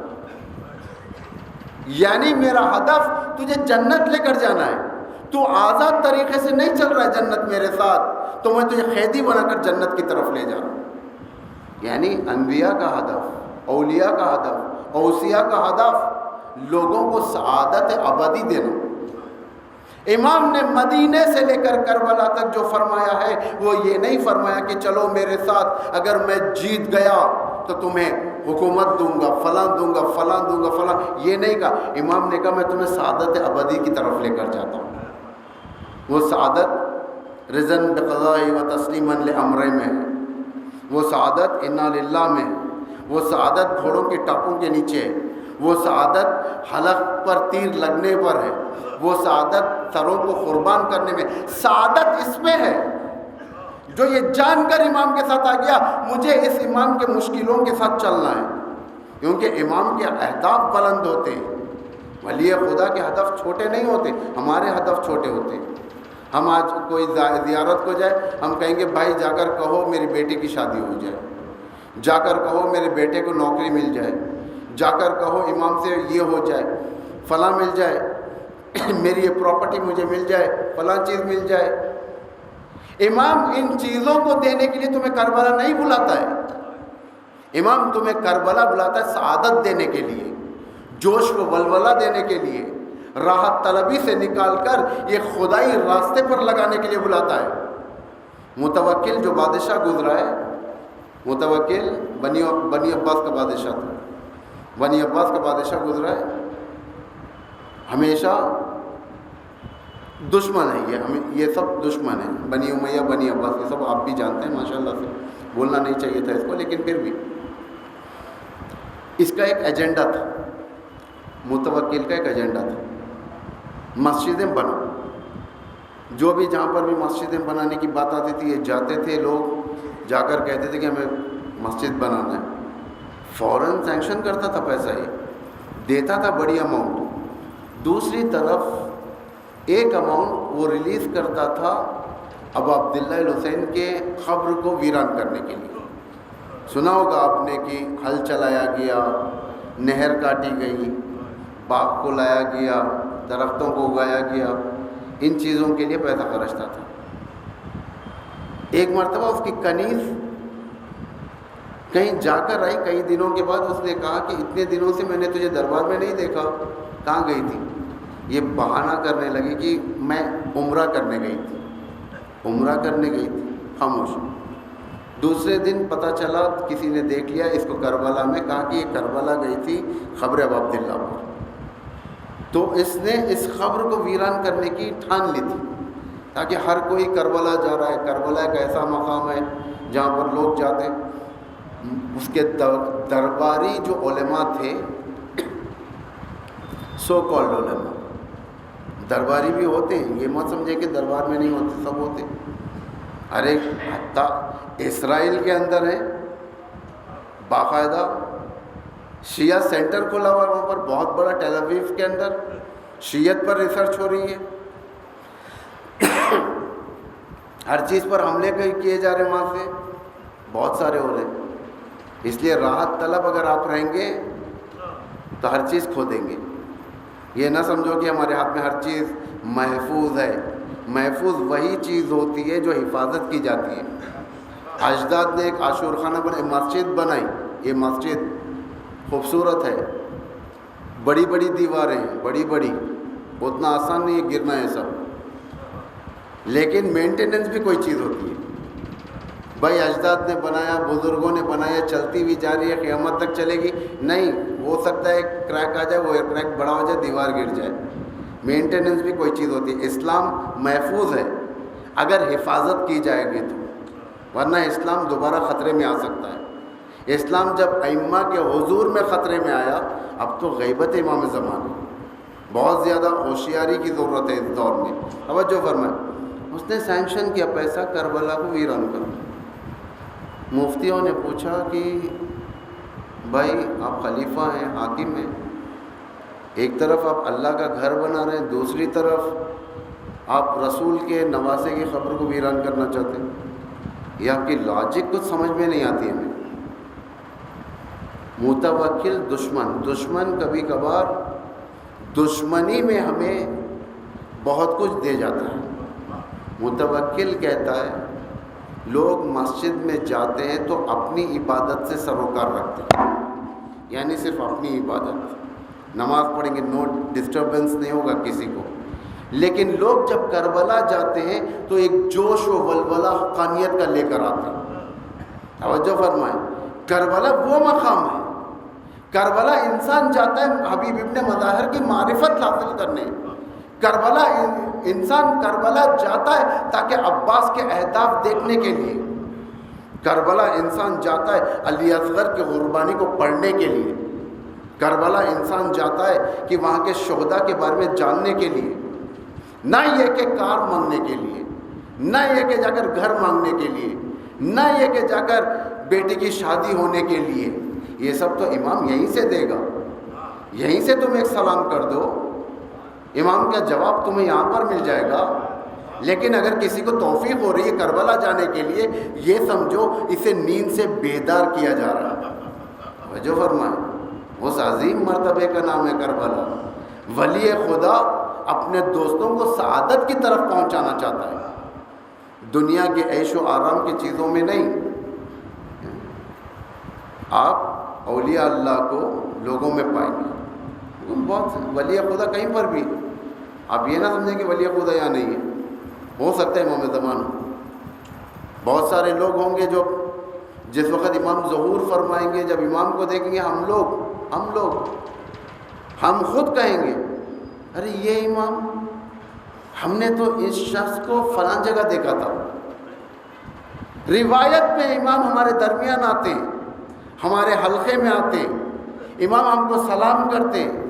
یعنی میرا ہدف تجھے جنت لے کر جانا ہے. تو آزاد طریقے سے نہیں چل رہا ہے جنت میرے ساتھ، تو میں تجھے قیدی بنا کر جنت کی طرف لے جا رہا ہوں. یعنی انبیاء کا ہدف، اولیاء کا ہدف، اوصیاء کا ہدف لوگوں کو سعادت ابدی دینا. امام نے مدینے سے لے کر کربلا تک جو فرمایا ہے وہ یہ نہیں فرمایا کہ چلو میرے ساتھ، اگر میں جیت گیا تو تمہیں حکومت دوں گا، فلاں دوں گا، فلاں دوں گا، فلاں. یہ نہیں کہا. امام نے کہا میں تمہیں سعادت ابدی کی طرف لے کر جاتا ہوں. وہ سعادت رضن بقضاء و تسلیما لامر میں ہے، وہ سعادت انا للہ میں ہے، وہ سعادت گھوڑوں کے ٹاپوں کے نیچے ہے، وہ سعادت حلق پر تیر لگنے پر ہے، وہ سعادت سروں کو قربان کرنے میں. سعادت اس میں ہے. جو یہ جان کر امام کے ساتھ آ گیا مجھے اس امام کے مشکلوں کے ساتھ چلنا ہے، کیونکہ امام کے اہداف بلند ہوتے ہیں. ولی خدا کے ہدف چھوٹے نہیں ہوتے، ہمارے ہدف چھوٹے ہوتے ہیں. ہم آج کوئی زیارت کو جائے، ہم کہیں گے بھائی جا کر کہو میری بیٹی کی شادی ہو جائے، جا کر کہو میرے بیٹے کو نوکری مل جائے، جا کر کہو امام سے یہ ہو جائے، فلاں مل جائے، میری یہ پراپرٹی مجھے مل جائے، فلاں چیز مل جائے. امام ان چیزوں کو دینے کے لیے تمہیں کربلا نہیں بلاتا ہے. امام تمہیں کربلا بلاتا ہے سعادت دینے کے لیے، جوش و ولولہ دینے کے لیے، راحت طلبی سے نکال کر یہ خدائی راستے پر لگانے کے لیے بلاتا ہے. متوکل جو بادشاہ گزرا ہے، متوکل بنی عباس کا بادشاہ تھا، بنی عباس کا بادشاہ گزرا ہے. ہمیشہ دشمن ہے یہ سب دشمن ہیں، بنی امیہ بنی عباس یہ سب آپ بھی جانتے ہیں ماشاءاللہ سے، بولنا نہیں چاہیے تھا اس کو، لیکن پھر بھی اس کا ایک ایجنڈا تھا، متوکل کا ایک ایجنڈا تھا. مسجدیں بنا، جو بھی جہاں پر بھی مسجدیں بنانے کی بات آتی تھی یہ جاتے تھے، لوگ جا کر کہتے تھے کہ ہمیں مسجد بنانا ہے. فوراً سینکشن کرتا تھا پیسہ، یہ دیتا تھا بڑی اماؤنٹ. دوسری طرف ایک اماؤنٹ وہ ریلیز کرتا تھا ابو عبداللہ الحسین کے قبر کو ویران کرنے کے لیے. سنا ہوگا آپ نے کہ ہل چلایا گیا، نہر کاٹی گئی، باغ کو لایا گیا، درختوں کو اگایا گیا، ان چیزوں کے لیے پیسہ خرچتا تھا. ایک مرتبہ اس کی کنیز کہیں جا کر آئی، کئی دنوں کے بعد اس نے کہا کہ اتنے دنوں سے میں نے تجھے دربار میں نہیں دیکھا، کہاں گئی تھی؟ یہ بہانہ کرنے لگی کہ میں عمرہ کرنے گئی تھی، عمرہ کرنے گئی تھی. خاموش. دوسرے دن پتہ چلا، کسی نے دیکھ لیا اس کو کربلا میں، کہا کہ یہ کربلا گئی تھی قبر ابو عبداللہ پر. تو اس نے اس قبر کو ویران کرنے کی ٹھان لی تھی تاکہ ہر کوئی کربلا جا رہا ہے. کربلا ایک ایسا مقام ہے جہاں پر لوگ جاتے ہیں. اس کے درباری جو علماء تھے، سو کالڈ علماء، درباری بھی ہوتے ہیں، یہ مت سمجھے کہ دربار میں نہیں ہوتے، سب ہوتے. ارے حتیٰ اسرائیل کے اندر ہے باقاعدہ شیعہ سینٹر کھلا ہوا ہے وہاں پر بہت بڑا، ٹیل اویو کے اندر شیعت پر ریسرچ ہو رہی ہے، ہر چیز پر حملے کیے جا رہے ہیں، وہاں سے بہت سارے ہو رہے ہیں۔ اس لیے راحت طلب اگر آپ رہیں گے تو ہر چیز کھو دیں گے۔ یہ نہ سمجھو کہ ہمارے ہاتھ میں ہر چیز محفوظ ہے۔ محفوظ وہی چیز ہوتی ہے جو حفاظت کی جاتی ہے۔ اجداد نے ایک عاشور خانہ بنائی، مسجد بنائی، یہ مسجد خوبصورت ہے، بڑی بڑی دیواریں ہیں، بڑی بڑی، اتنا آسان نہیں ہے گرنا ہے سب، لیکن مینٹیننس بھی کوئی چیز ہوتی ہے۔ بھائی اجداد نے بنایا، بزرگوں نے بنایا، چلتی ہوئی جا رہی ہے، قیامت تک چلے گی؟ نہیں، ہو سکتا ہے کریک آ جائے، وہ کریک بڑا ہو جائے، دیوار گر جائے۔ مینٹیننس بھی کوئی چیز ہوتی ہے۔ اسلام محفوظ ہے اگر حفاظت کی جائے گی تو، ورنہ اسلام دوبارہ خطرے میں آ سکتا ہے۔ اسلام جب ائمہ کے حضور میں خطرے میں آیا، اب تو غیبت امام زمان ہے، بہت زیادہ ہوشیاری کی ضرورت ہے اس دور میں۔ توجہ فرمائیں، اس نے سینکشن کیا پیسہ، کربلا کو ویران کرو۔ مفتیوں نے پوچھا کہ بھائی آپ خلیفہ ہیں، حاکم ہیں، ایک طرف آپ اللہ کا گھر بنا رہے ہیں، دوسری طرف آپ رسول کے نواسے کی قبر کو ویران کرنا چاہتے ہیں، یہ آپ کی لاجک کچھ سمجھ میں نہیں آتی ہمیں۔ متوکل دشمن کبھی کبھار دشمنی میں ہمیں بہت کچھ دے جاتا ہے۔ متوکل کہتا ہے لوگ مسجد میں جاتے ہیں تو اپنی عبادت سے سروکار رکھتے ہیں، یعنی صرف اپنی عبادت، نماز پڑھیں گے، نو ڈسٹربنس نہیں ہوگا کسی کو۔ لیکن لوگ جب کربلا جاتے ہیں تو ایک جوش و ولولہ حقانیت کا لے کر آتے ہیں۔ توجہ فرمائیں، کربلا وہ مقام ہے، کربلا انسان جاتا ہے حبیب ابن مظاہر کی معرفت حاصل کرنے، انسان کربلا جاتا ہے تاکہ عباس کے اہداف دیکھنے کے لیے، کربلا انسان جاتا ہے علی اصغر کی قربانی کو پڑھنے کے لیے، کربلا انسان جاتا ہے کہ وہاں کے شہداء کے بارے میں جاننے کے لیے، نہ یہ کہ کار مانگنے کے لیے، نہ یہ کہ جا کر گھر مانگنے کے لیے، نہ یہ کہ جا کر بیٹی کی شادی ہونے کے لیے۔ یہ سب تو امام یہیں سے دے گا، یہیں سے تم ایک سلام کر دو، امام کا جواب تمہیں یہاں پر مل جائے گا۔ لیکن اگر کسی کو توفیق ہو رہی ہے کربلا جانے کے لیے، یہ سمجھو اسے نیند سے بیدار کیا جا رہا ہے۔ توجہ فرمائیں، اس عظیم مرتبے کا نام ہے کربلا۔ ولی خدا اپنے دوستوں کو سعادت کی طرف پہنچانا چاہتا ہے، دنیا کے عیش و آرام کی چیزوں میں نہیں۔ آپ اولیاء اللہ کو لوگوں میں پائیں گے، بہت سے ولی خدا کہیں پر بھی، آپ یہ نہ سمجھیں کہ ولی خدا یہاں نہیں ہے، ہو سکتا ہے امام زمان ہو۔ بہت سارے لوگ ہوں گے جو جس وقت امام ظہور فرمائیں گے، جب امام کو دیکھیں گے، ہم خود کہیں گے ارے یہ امام، ہم نے تو اس شخص کو فلاں جگہ دیکھا تھا۔ روایت میں امام ہمارے درمیان آتے ہیں، ہمارے حلقے میں آتے ہیں، امام ہم کو سلام کرتے ہیں،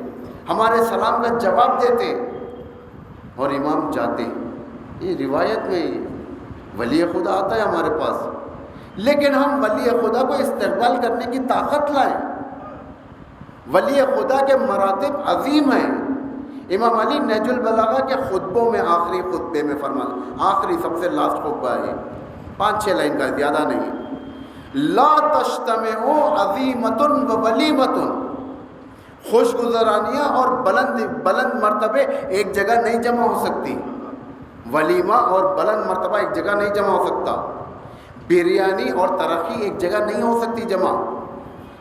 ہمارے سلام کا جواب دیتے ہیں اور امام جاتے ہیں۔ یہ روایت میں ولی خدا آتا ہے ہمارے پاس، لیکن ہم ولی خدا کو استقبال کرنے کی طاقت لائیں۔ ولی خدا کے مراتب عظیم ہیں۔ امام علی نہج البلاغہ کے خطبوں میں آخری خطبے میں فرمایا، آخری سب سے لاسٹ خطبہ ہے، 5-6 لائن کا، زیادہ نہیں، لا تجتمع عظیمۃ و ولیمۃ، خوش گزرانیاں اور بلند مرتبے ایک جگہ نہیں جمع ہو سکتی، ولیمہ اور بلند مرتبہ ایک جگہ نہیں جمع ہو سکتا، بریانی اور ترقی ایک جگہ نہیں ہو سکتی جمع،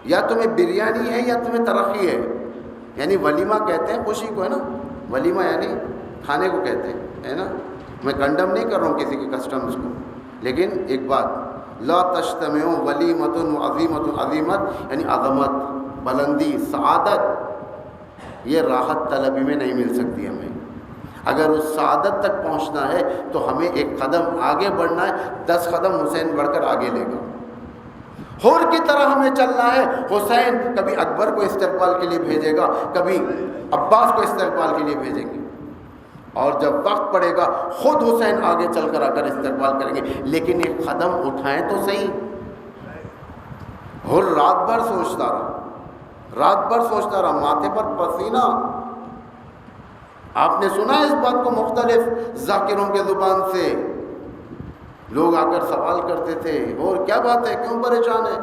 یا تمہیں بریانی ہے یا تمہیں ترقی ہے، یعنی ولیمہ کہتے ہیں خوشی کو، ہے نا، ولیمہ یعنی کھانے کو کہتے ہیں، ہے نا، میں کنڈم نہیں کر رہا ہوں کسی کے کسٹمز کو، لیکن ایک بات، لا تجتمع ولیمۃ و عظیمۃ، عظیمت یعنی عظمت، بلندی، سعادت، یہ راحت طلبی میں نہیں مل سکتی ہمیں۔ اگر اس سعادت تک پہنچنا ہے تو ہمیں ایک قدم آگے بڑھنا ہے، 10 قدم حسین بڑھ کر آگے لے گا، حور کی طرح ہمیں چلنا ہے۔ حسین کبھی اکبر کو استقبال کے لیے بھیجے گا، کبھی عباس کو استقبال کے لیے بھیجیں گے، اور جب وقت پڑے گا خود حسین آگے چل کر آ کر استقبال کریں گے، لیکن ایک قدم اٹھائیں تو صحیح۔ حر رات بھر سوچتا رہا، رات بھر سوچتا رہا، ماتھے پر پسینہ۔ آپ نے سنا ہے اس بات کو مختلف ذاکروں کے زبان سے، لوگ آ کر سوال کرتے تھے اور کیا بات ہے، کیوں پریشان ہے؟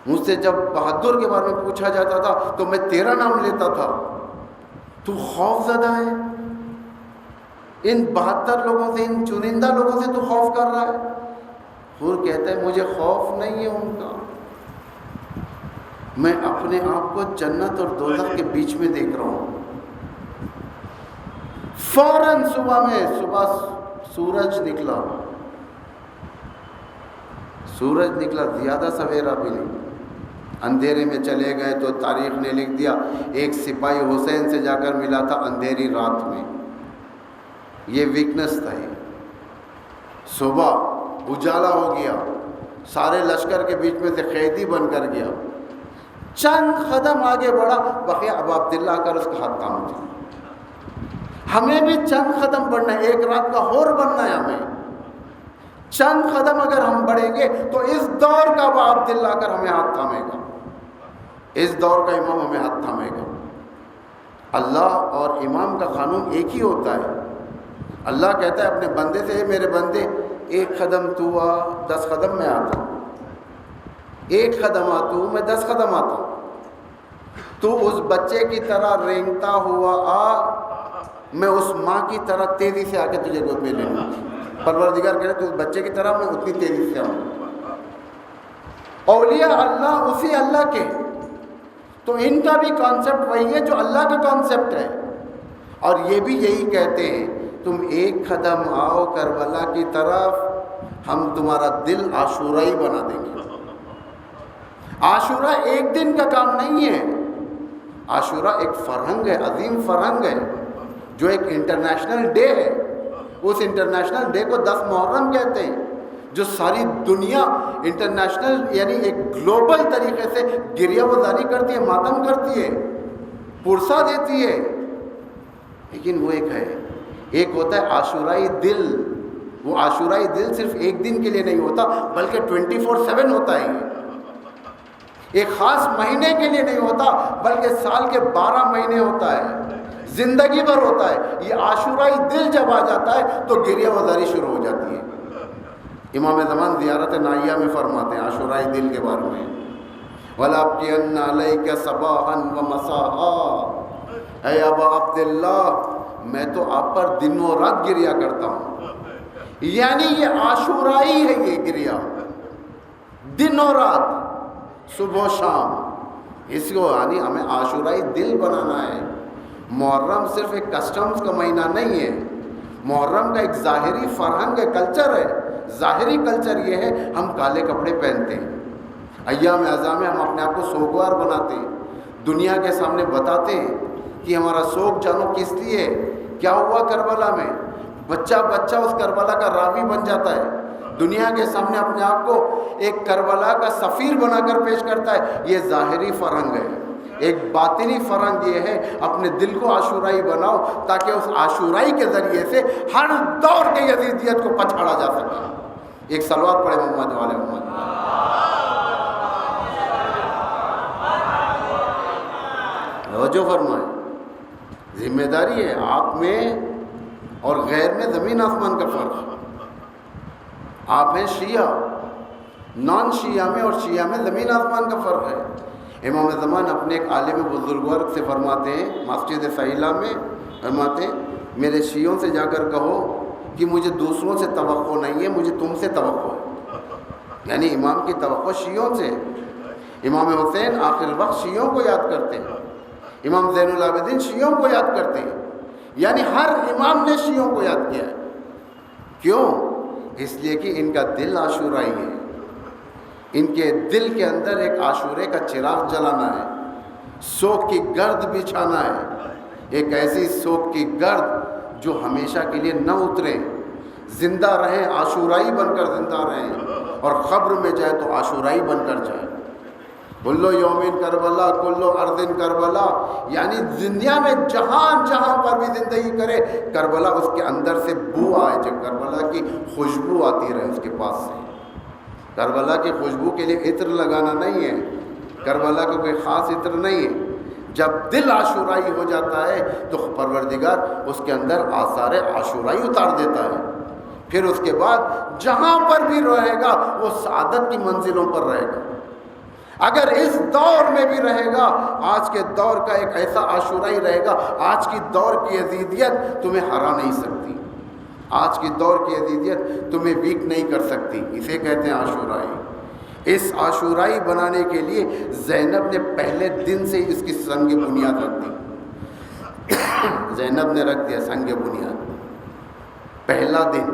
مجھ سے جب بہادر کے بارے میں پوچھا جاتا تھا تو میں تیرا نام لیتا تھا، تو خوف زدہ ہے، ان 72 لوگوں سے، ان چنندہ لوگوں سے تو خوف کر رہا ہے۔ حور کہتا ہے مجھے خوف نہیں ہے ان کا، میں اپنے آپ کو جنت اور دوزخ کے بیچ میں دیکھ رہا ہوں۔ فوراً صبح سورج نکلا، زیادہ سویرا بھی نہیں، اندھیرے میں چلے گئے تو تاریخ نے لکھ دیا ایک سپاہی حسین سے جا کر ملا تھا اندھیری رات میں، یہ ویکنس تھا۔ صبح اجالا ہو گیا، سارے لشکر کے بیچ میں سے قیدی بن کر گیا، چند قدم آگے بڑھا، بقیہ ابو عبداللہ آ کر اس کا ہاتھ تھام دیا۔ ہمیں بھی چند قدم بڑھنا ہے، ایک رات کا حور بننا ہے ہمیں۔ چند قدم اگر ہم بڑھیں گے تو اس دور کا ابو عبداللہ آ کر ہمیں ہاتھ تھامے گا، اس دور کا امام ہمیں ہاتھ تھامے گا۔ اللہ اور امام کا قانون ایک ہی ہوتا ہے۔ اللہ کہتا ہے اپنے بندے سے، اے میرے بندے، ایک قدم تو آ، 10 قدم میں آتا ہوں، ایک قدم آ تو، میں 10 قدم آتا ہوں۔ تو اس بچے کی طرح رینگتا ہوا آ، میں اس ماں کی طرح تیزی سے آ کے تجھے گود میں لے لوں۔ پروردگار کہہ رہے تو اس بچے کی طرح میں اتنی تیزی سے آؤں۔ اولیاء اللہ اسی اللہ کے، تو ان کا بھی کانسیپٹ وہی ہے جو اللہ کا کانسیپٹ ہے، اور یہ بھی یہی کہتے ہیں تم ایک قدم آؤ کربلا کی طرف، ہم تمہارا دل عاشورائی بنا دیں گے۔ عاشورہ ایک دن کا کام نہیں ہے، عاشورہ ایک فرہنگ ہے، عظیم فرہنگ ہے، جو ایک انٹرنیشنل ڈے ہے۔ اس انٹرنیشنل ڈے کو 10 محرم کہتے ہیں، جو ساری دنیا انٹرنیشنل یعنی ایک گلوبل طریقے سے گریہ وزاری کرتی ہے، ماتم کرتی ہے، پرسہ دیتی ہے۔ لیکن وہ ایک ہوتا ہے عاشورائی دل۔ وہ عاشورائی دل صرف ایک دن کے لیے نہیں ہوتا، بلکہ 24/7 ہوتا ہے۔ ایک خاص مہینے کے لیے نہیں ہوتا، بلکہ سال کے 12 مہینے ہوتا ہے، زندگی بھر ہوتا ہے۔ یہ عاشورائی دل جب آ جاتا ہے تو گریہ وزاری شروع ہو جاتی ہے۔ امام زمان زیارت نائیہ میں فرماتے ہیں عاشورائی دل کے بارے میں، وَلَأَبْكِيَنَّ عَلَيْكَ صَبَاحًا وَمَسَاءً، اے ابا عبداللہ میں تو آپ پر دن و رات گریہ کرتا ہوں۔ یعنی یہ عاشورائی ہے، یہ گریہ دن و رات، صبح و شام، اس کو یعنی ہمیں عاشورائی دل بنانا ہے۔ محرم صرف ایک کسٹمز کا مہینہ نہیں ہے، محرم کا ایک ظاہری فرہنگ ہے، کلچر ہے۔ ظاہری کلچر یہ ہے ہم کالے کپڑے پہنتے ہیں، ایام اعظام میں ہم اپنے آپ کو سوگوار بناتے ہیں، دنیا کے سامنے بتاتے ہیں کہ ہمارا سوگ جانو کس لیے، کیا ہوا کربلا میں۔ بچہ اس کربلا کا راوی بن جاتا ہے، دنیا کے سامنے اپنے آپ کو ایک کربلا کا سفیر بنا کر پیش کرتا ہے۔ یہ ظاہری فرہنگ ہے۔ ایک باطنی فرہنگ یہ ہے اپنے دل کو عاشورائی بناؤ، تاکہ اس عاشورائی کے ذریعے سے ہر دور کے یزیدیت کو پچھاڑا جا سکے۔ ایک صلوات پڑھے محمد والے محمد۔ توجہ فرمائیں، ذمہ داری ہے آپ میں اور غیر میں زمین آسمان کا فرق۔ آپ ہیں شیعہ، نان شیعہ میں اور شیعہ میں زمین آسمان کا فرق ہے۔ امام زمان اپنے ایک عالم بزرگوار سے فرماتے ہیں، مسجد فیلہ میں فرماتے ہیں میرے شیعوں سے جا کر کہو کہ مجھے دوسروں سے توقع نہیں ہے، مجھے تم سے توقع ہے۔ یعنی امام کی توقع شیعوں سے۔ امام حسین آخر وقت شیعوں کو یاد کرتے ہیں، امام زین العابدین شیعوں کو یاد کرتے ہیں، یعنی ہر امام نے شیعوں کو یاد کیا ہے۔ کیوں؟ اس لیے کہ ان کا دل عاشورائی ہے، ان کے دل کے اندر ایک عاشورے کا چراغ جلانا ہے، سوگ کی گرد بچھانا ہے، ایک ایسی سوگ کی گرد جو ہمیشہ کے لیے نہ اترے، زندہ رہیں، عاشورائی بن کر زندہ رہیں، اور قبر میں جائے تو عاشورائی بن کر جائے۔ کلو یومین کربلا کلو ارضن کربلا، یعنی دنیا میں جہاں جہاں پر بھی زندگی کرے کربلا اس کے اندر سے بو آئے، جب کربلا کی خوشبو آتی رہے اس کے پاس سے۔ کربلا کی خوشبو کے لیے عطر لگانا نہیں ہے، کربلا کا کوئی خاص عطر نہیں ہے. جب دل عاشورائی ہو جاتا ہے تو پروردگار اس کے اندر آثار عاشورائی اتار دیتا ہے. پھر اس کے بعد جہاں پر بھی رہے گا وہ سعادت کی منزلوں پر رہے گا. اگر اس دور میں بھی رہے گا، آج کے دور کا ایک ایسا عاشورائی رہے گا، آج کی دور کی عزیزیت تمہیں ہرا نہیں سکتی، آج کی دور کی عزیزیت تمہیں ویک نہیں کر سکتی. اسے کہتے ہیں عاشورائی. اس عاشورائی بنانے کے لیے زینب نے پہلے دن سے اس کی سنگ بنیاد رکھ دی. زینب نے رکھ دیا سنگ بنیاد. پہلا دن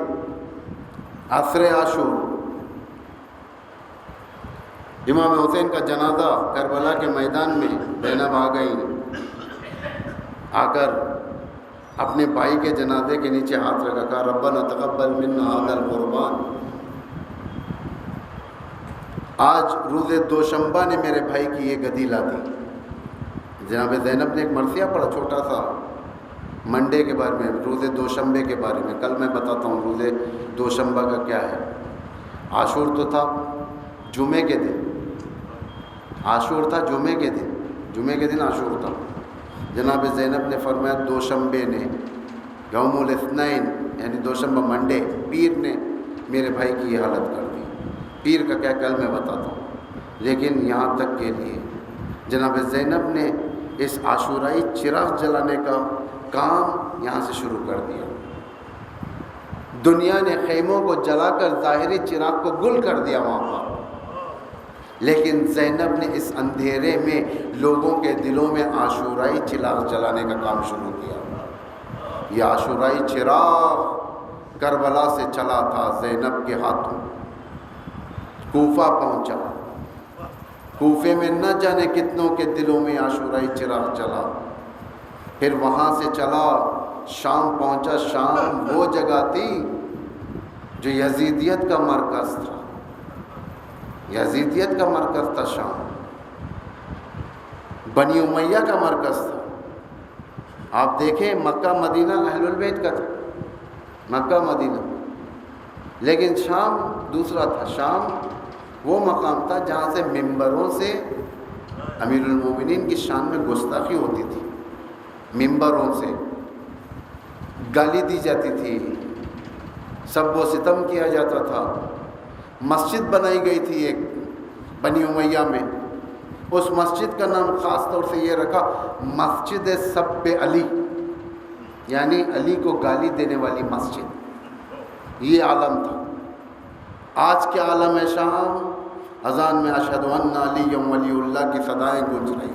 عصر عاشور، امام حسین کا جنازہ کربلا کے میدان میں زینب آ گئی، آ کر اپنے بھائی کے جنازے کے نیچے ہاتھ رکھا، کہا ربنا تقبل منا ھذا القربان. آج روز دوشنبہ نے میرے بھائی کی یہ گدی لا دی. جناب زینب نے ایک مرثیہ پڑھا چھوٹا سا منڈے کے بارے میں، روز دوشنبے کے بارے میں. کل میں بتاتا ہوں روز دوشنبہ کا کیا ہے. عاشور تو تھا جمعے کے دن، عاشور تھا جمعے کے دن، جمعے کے دن عاشور تھا. جناب زینب نے فرمایا دوشنبے نے، یوم الاثنین یعنی دوشنبہ منڈے، پیر نے میرے بھائی کی یہ حالت کر دی. پیر کا کیا کل میں بتاتا ہوں، لیکن یہاں تک کے لیے جناب زینب نے اس عاشورائی چراغ جلانے کا کام یہاں سے شروع کر دیا. دنیا نے خیموں کو جلا کر ظاہری چراغ کو گل کر دیا وہاں پر، لیکن زینب نے اس اندھیرے میں لوگوں کے دلوں میں عاشورائی چراغ جلانے کا کام شروع کیا. یہ عاشورائی چراغ کربلا سے چلا تھا زینب کے ہاتھوں، کوفہ پہنچا. کوفے میں نہ جانے کتنوں کے دلوں میں عاشورائی چراغ چلا. پھر وہاں سے چلا شام پہنچا. شام وہ جگہ تھی جو یزیدیت کا مرکز تھا، یزیدیت کا مرکز تھا شام، بنی امیہ کا مرکز تھا. آپ دیکھیں مکہ مدینہ اہل البیت کا تھا، مکہ مدینہ، لیکن شام دوسرا تھا. شام وہ مقام تھا جہاں سے ممبروں سے امیر المومنین کی شان میں گستاخی ہوتی تھی، ممبروں سے گالی دی جاتی تھی، سب و ستم کیا جاتا تھا. مسجد بنائی گئی تھی ایک بنی امیہ میں، اس مسجد کا نام خاص طور سے یہ رکھا مسجد سب علی، یعنی علی کو گالی دینے والی مسجد. یہ عالم تھا. آج کے عالم شام اذان میں اشہد ان علی ولی اللہ کی صدائیں گونج رہی.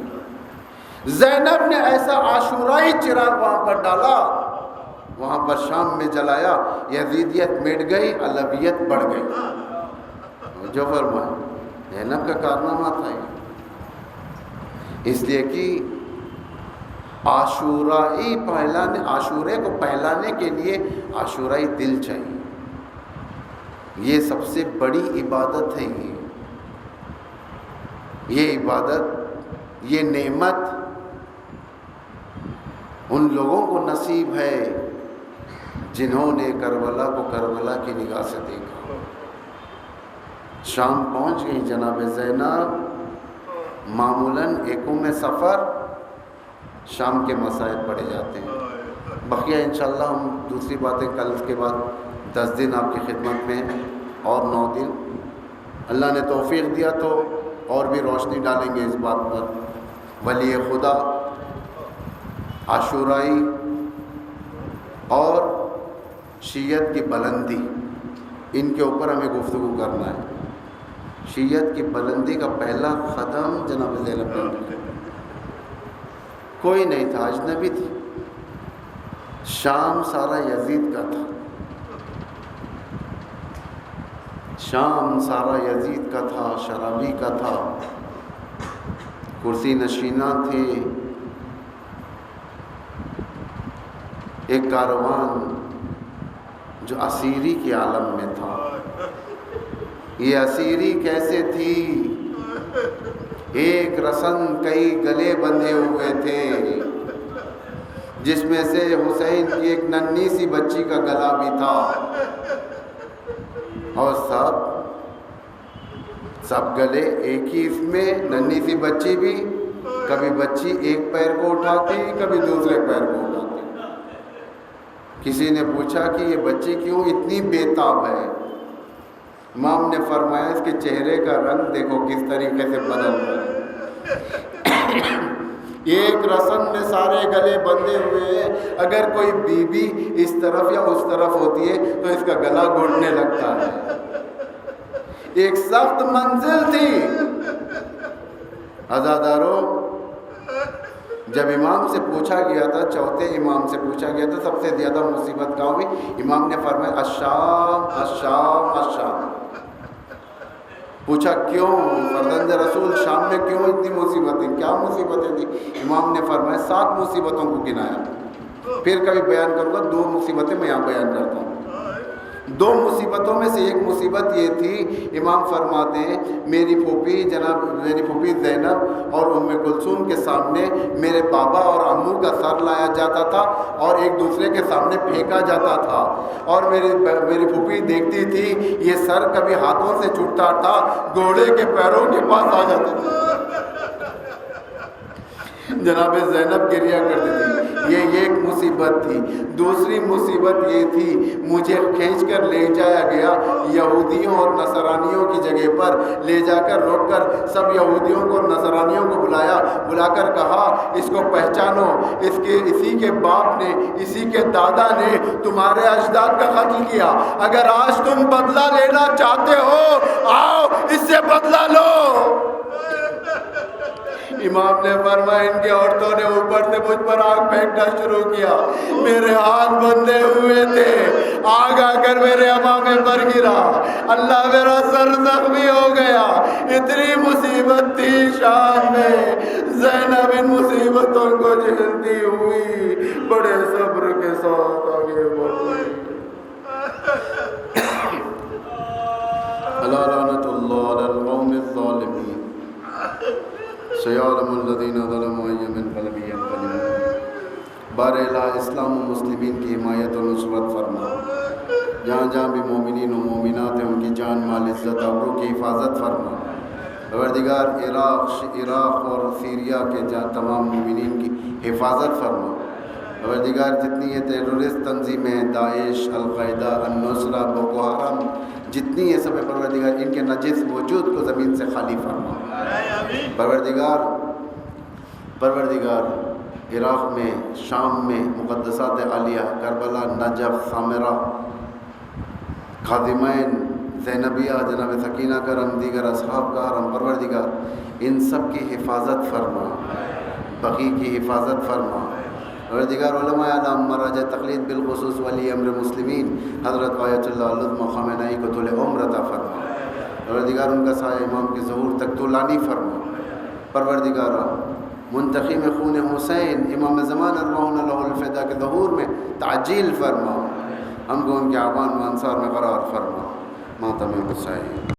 زینب نے ایسا عاشورائی چراغ وہاں پر ڈالا، وہاں پر شام میں جلایا. یزیدیت مٹ گئی، علویت بڑھ گئی. جو فرمایا زینب کا کارنامہ تھا یہ. اس لیے کہ عاشورائی پہلانے، عاشورے کو پہلانے کے لیے عاشورائی دل چاہیے. یہ سب سے بڑی عبادت ہے. یہ عبادت، یہ نعمت ان لوگوں کو نصیب ہے جنہوں نے کربلا کو کربلا کی نگاہ سے دیکھا. شام پہنچ گئی جناب زینب. معمولاً ایکم سفر شام کے مسائل پڑے جاتے ہیں. بقیہ انشاءاللہ ہم دوسری باتیں کل کے بعد 10 دن آپ کی خدمت میں اور 9 دن اللہ نے توفیق دیا تو اور بھی روشنی ڈالیں گے اس بات پر. ولی خدا، عاشورائی اور شیعت کی بلندی، ان کے اوپر ہمیں گفتگو کرنا ہے. شیعت کی بلندی کا پہلا قدم جناب زینب نے، کوئی نہیں تھا، اجنبی تھی. شام سارا یزید کا تھا، شام سارا یزید کا تھا، شرابی کا تھا، کرسی نشینہ تھے. ایک کاروان جو اسیری کے عالم میں تھا. یہ اسیری کیسے تھی؟ ایک رسن کئی گلے بندھے ہوئے تھے، جس میں سے حسین کی ایک ننھی سی بچی کا گلا بھی تھا، اور سب سب گلے ایک ہی اس میں، ننھی سی بچی بھی، کبھی بچی ایک پیر کو اٹھاتی کبھی دوسرے پیر کو اٹھاتی۔ کسی نے پوچھا کہ یہ بچی کیوں اتنی بے تاب ہے؟ امام نے فرمایا اس کے چہرے کا رنگ دیکھو کس طریقے سے بدل رہا ہے۔ ایک رسم میں سارے گلے بندھے ہوئے ہیں، اگر کوئی بی بی اس طرف یا اس طرف ہوتی ہے تو اس کا گلا گھٹنے لگتا ہے۔ ایک سخت منزل تھی۔ عزادارو، جب امام سے پوچھا گیا تھا، چوتھے امام سے پوچھا گیا تھا سب سے زیادہ مصیبت کہاں ہوئی، امام نے فرمایا الشام الشام الشام۔ پوچھا کیوں فرزند رسول، شام میں کیوں اتنی مصیبتیں، کیا مصیبتیں تھیں؟ امام نے فرمایا 7 مصیبتوں کو گنایا۔ پھر کبھی بیان کروں گا، 2 مصیبتیں میں یہاں بیان کرتا ہوں۔ 2 مصیبتوں میں سے ایک مصیبت یہ تھی، امام فرماتے ہیں میری پھوپھی زینب اور ام کلثوم کے سامنے میرے بابا اور امو کا سر لایا جاتا تھا اور ایک دوسرے کے سامنے پھینکا جاتا تھا، اور میری پھوپھی دیکھتی تھی یہ سر کبھی ہاتھوں سے چھوٹتا تھا، گھوڑے کے پیروں کے پاس آ جاتا تھا۔ جناب زینب گریہ کرتی تھی۔ یہ ایک مصیبت تھی۔ دوسری مصیبت یہ تھی، مجھے کھینچ کر لے جایا گیا یہودیوں اور نصرانیوں کی جگہ پر، لے جا کر روک کر سب یہودیوں کو نصرانیوں کو بلا کر کہا اس کو پہچانو، اسی کے باپ نے، اسی کے دادا نے تمہارے اجداد کا قتل کیا، اگر آج تم بدلہ لینا چاہتے ہو آؤ اس سے بدلہ لو۔ امام نے فرمایا ان کے عورتوں نے اوپر سے مجھ پر آگ پھینکنا شروع کیا، میرے ہاتھ بندھے ہوئے تھے، آگ آ کر میرے امامے پر گرا، اللہ میرا سر زخمی ہو گیا۔ اتنی مصیبت تھی شام میں، زینب ان مصیبتوں کو جھیلتی ہوئی بڑے صبر کے ساتھ آگے بڑھی۔ الا لعنۃ اللہ علی القوم الظالمین، سیعلم الذین ظلموا ای منقلب ینقلبون۔ بار الہ اسلام و مسلمین کی حمایت و نصرت فرما، جہاں جہاں بھی مومنین و مومنات ہیں ان کی جان مال عزت آبرو کی حفاظت فرما۔ پروردگار عراق اور سیریا کے تمام مومنین کی حفاظت فرما۔ پروردگار جتنی یہ ٹیررسٹ تنظیمیں ہیں، داعش، القاعدہ، النصرہ، بوکو حرام، جتنی یہ سب پروردگار ان کے نجس وجود کو زمین سے خالی فرما۔ پروردگار عراق میں، شام میں مقدسات عالیہ، کربلا، نجف، سامرہ، خادمین، زینبیہ، جناب سکینہ کرم، دیگر اصحاب کا حرم، پروردگار ان سب کی حفاظت فرما، بقی کی حفاظت فرما۔ پروردگار علماء اعلام مراجع تقلید بالخصوص ولی امر مسلمین حضرت آیت اللہ العظمہ خامنہئی کو طول عمر عطا فرما۔ پروردگار ان کا سایہ امام کے ظہور تک طولانی فرما۔ پروردگارا منتقم خون حسین امام زمان ارواحنا لہ الفدا کے ظہور میں تعجیل فرما، ہم کو ان کے اعوان و انصار میں قرار فرما۔ ماتم حسین۔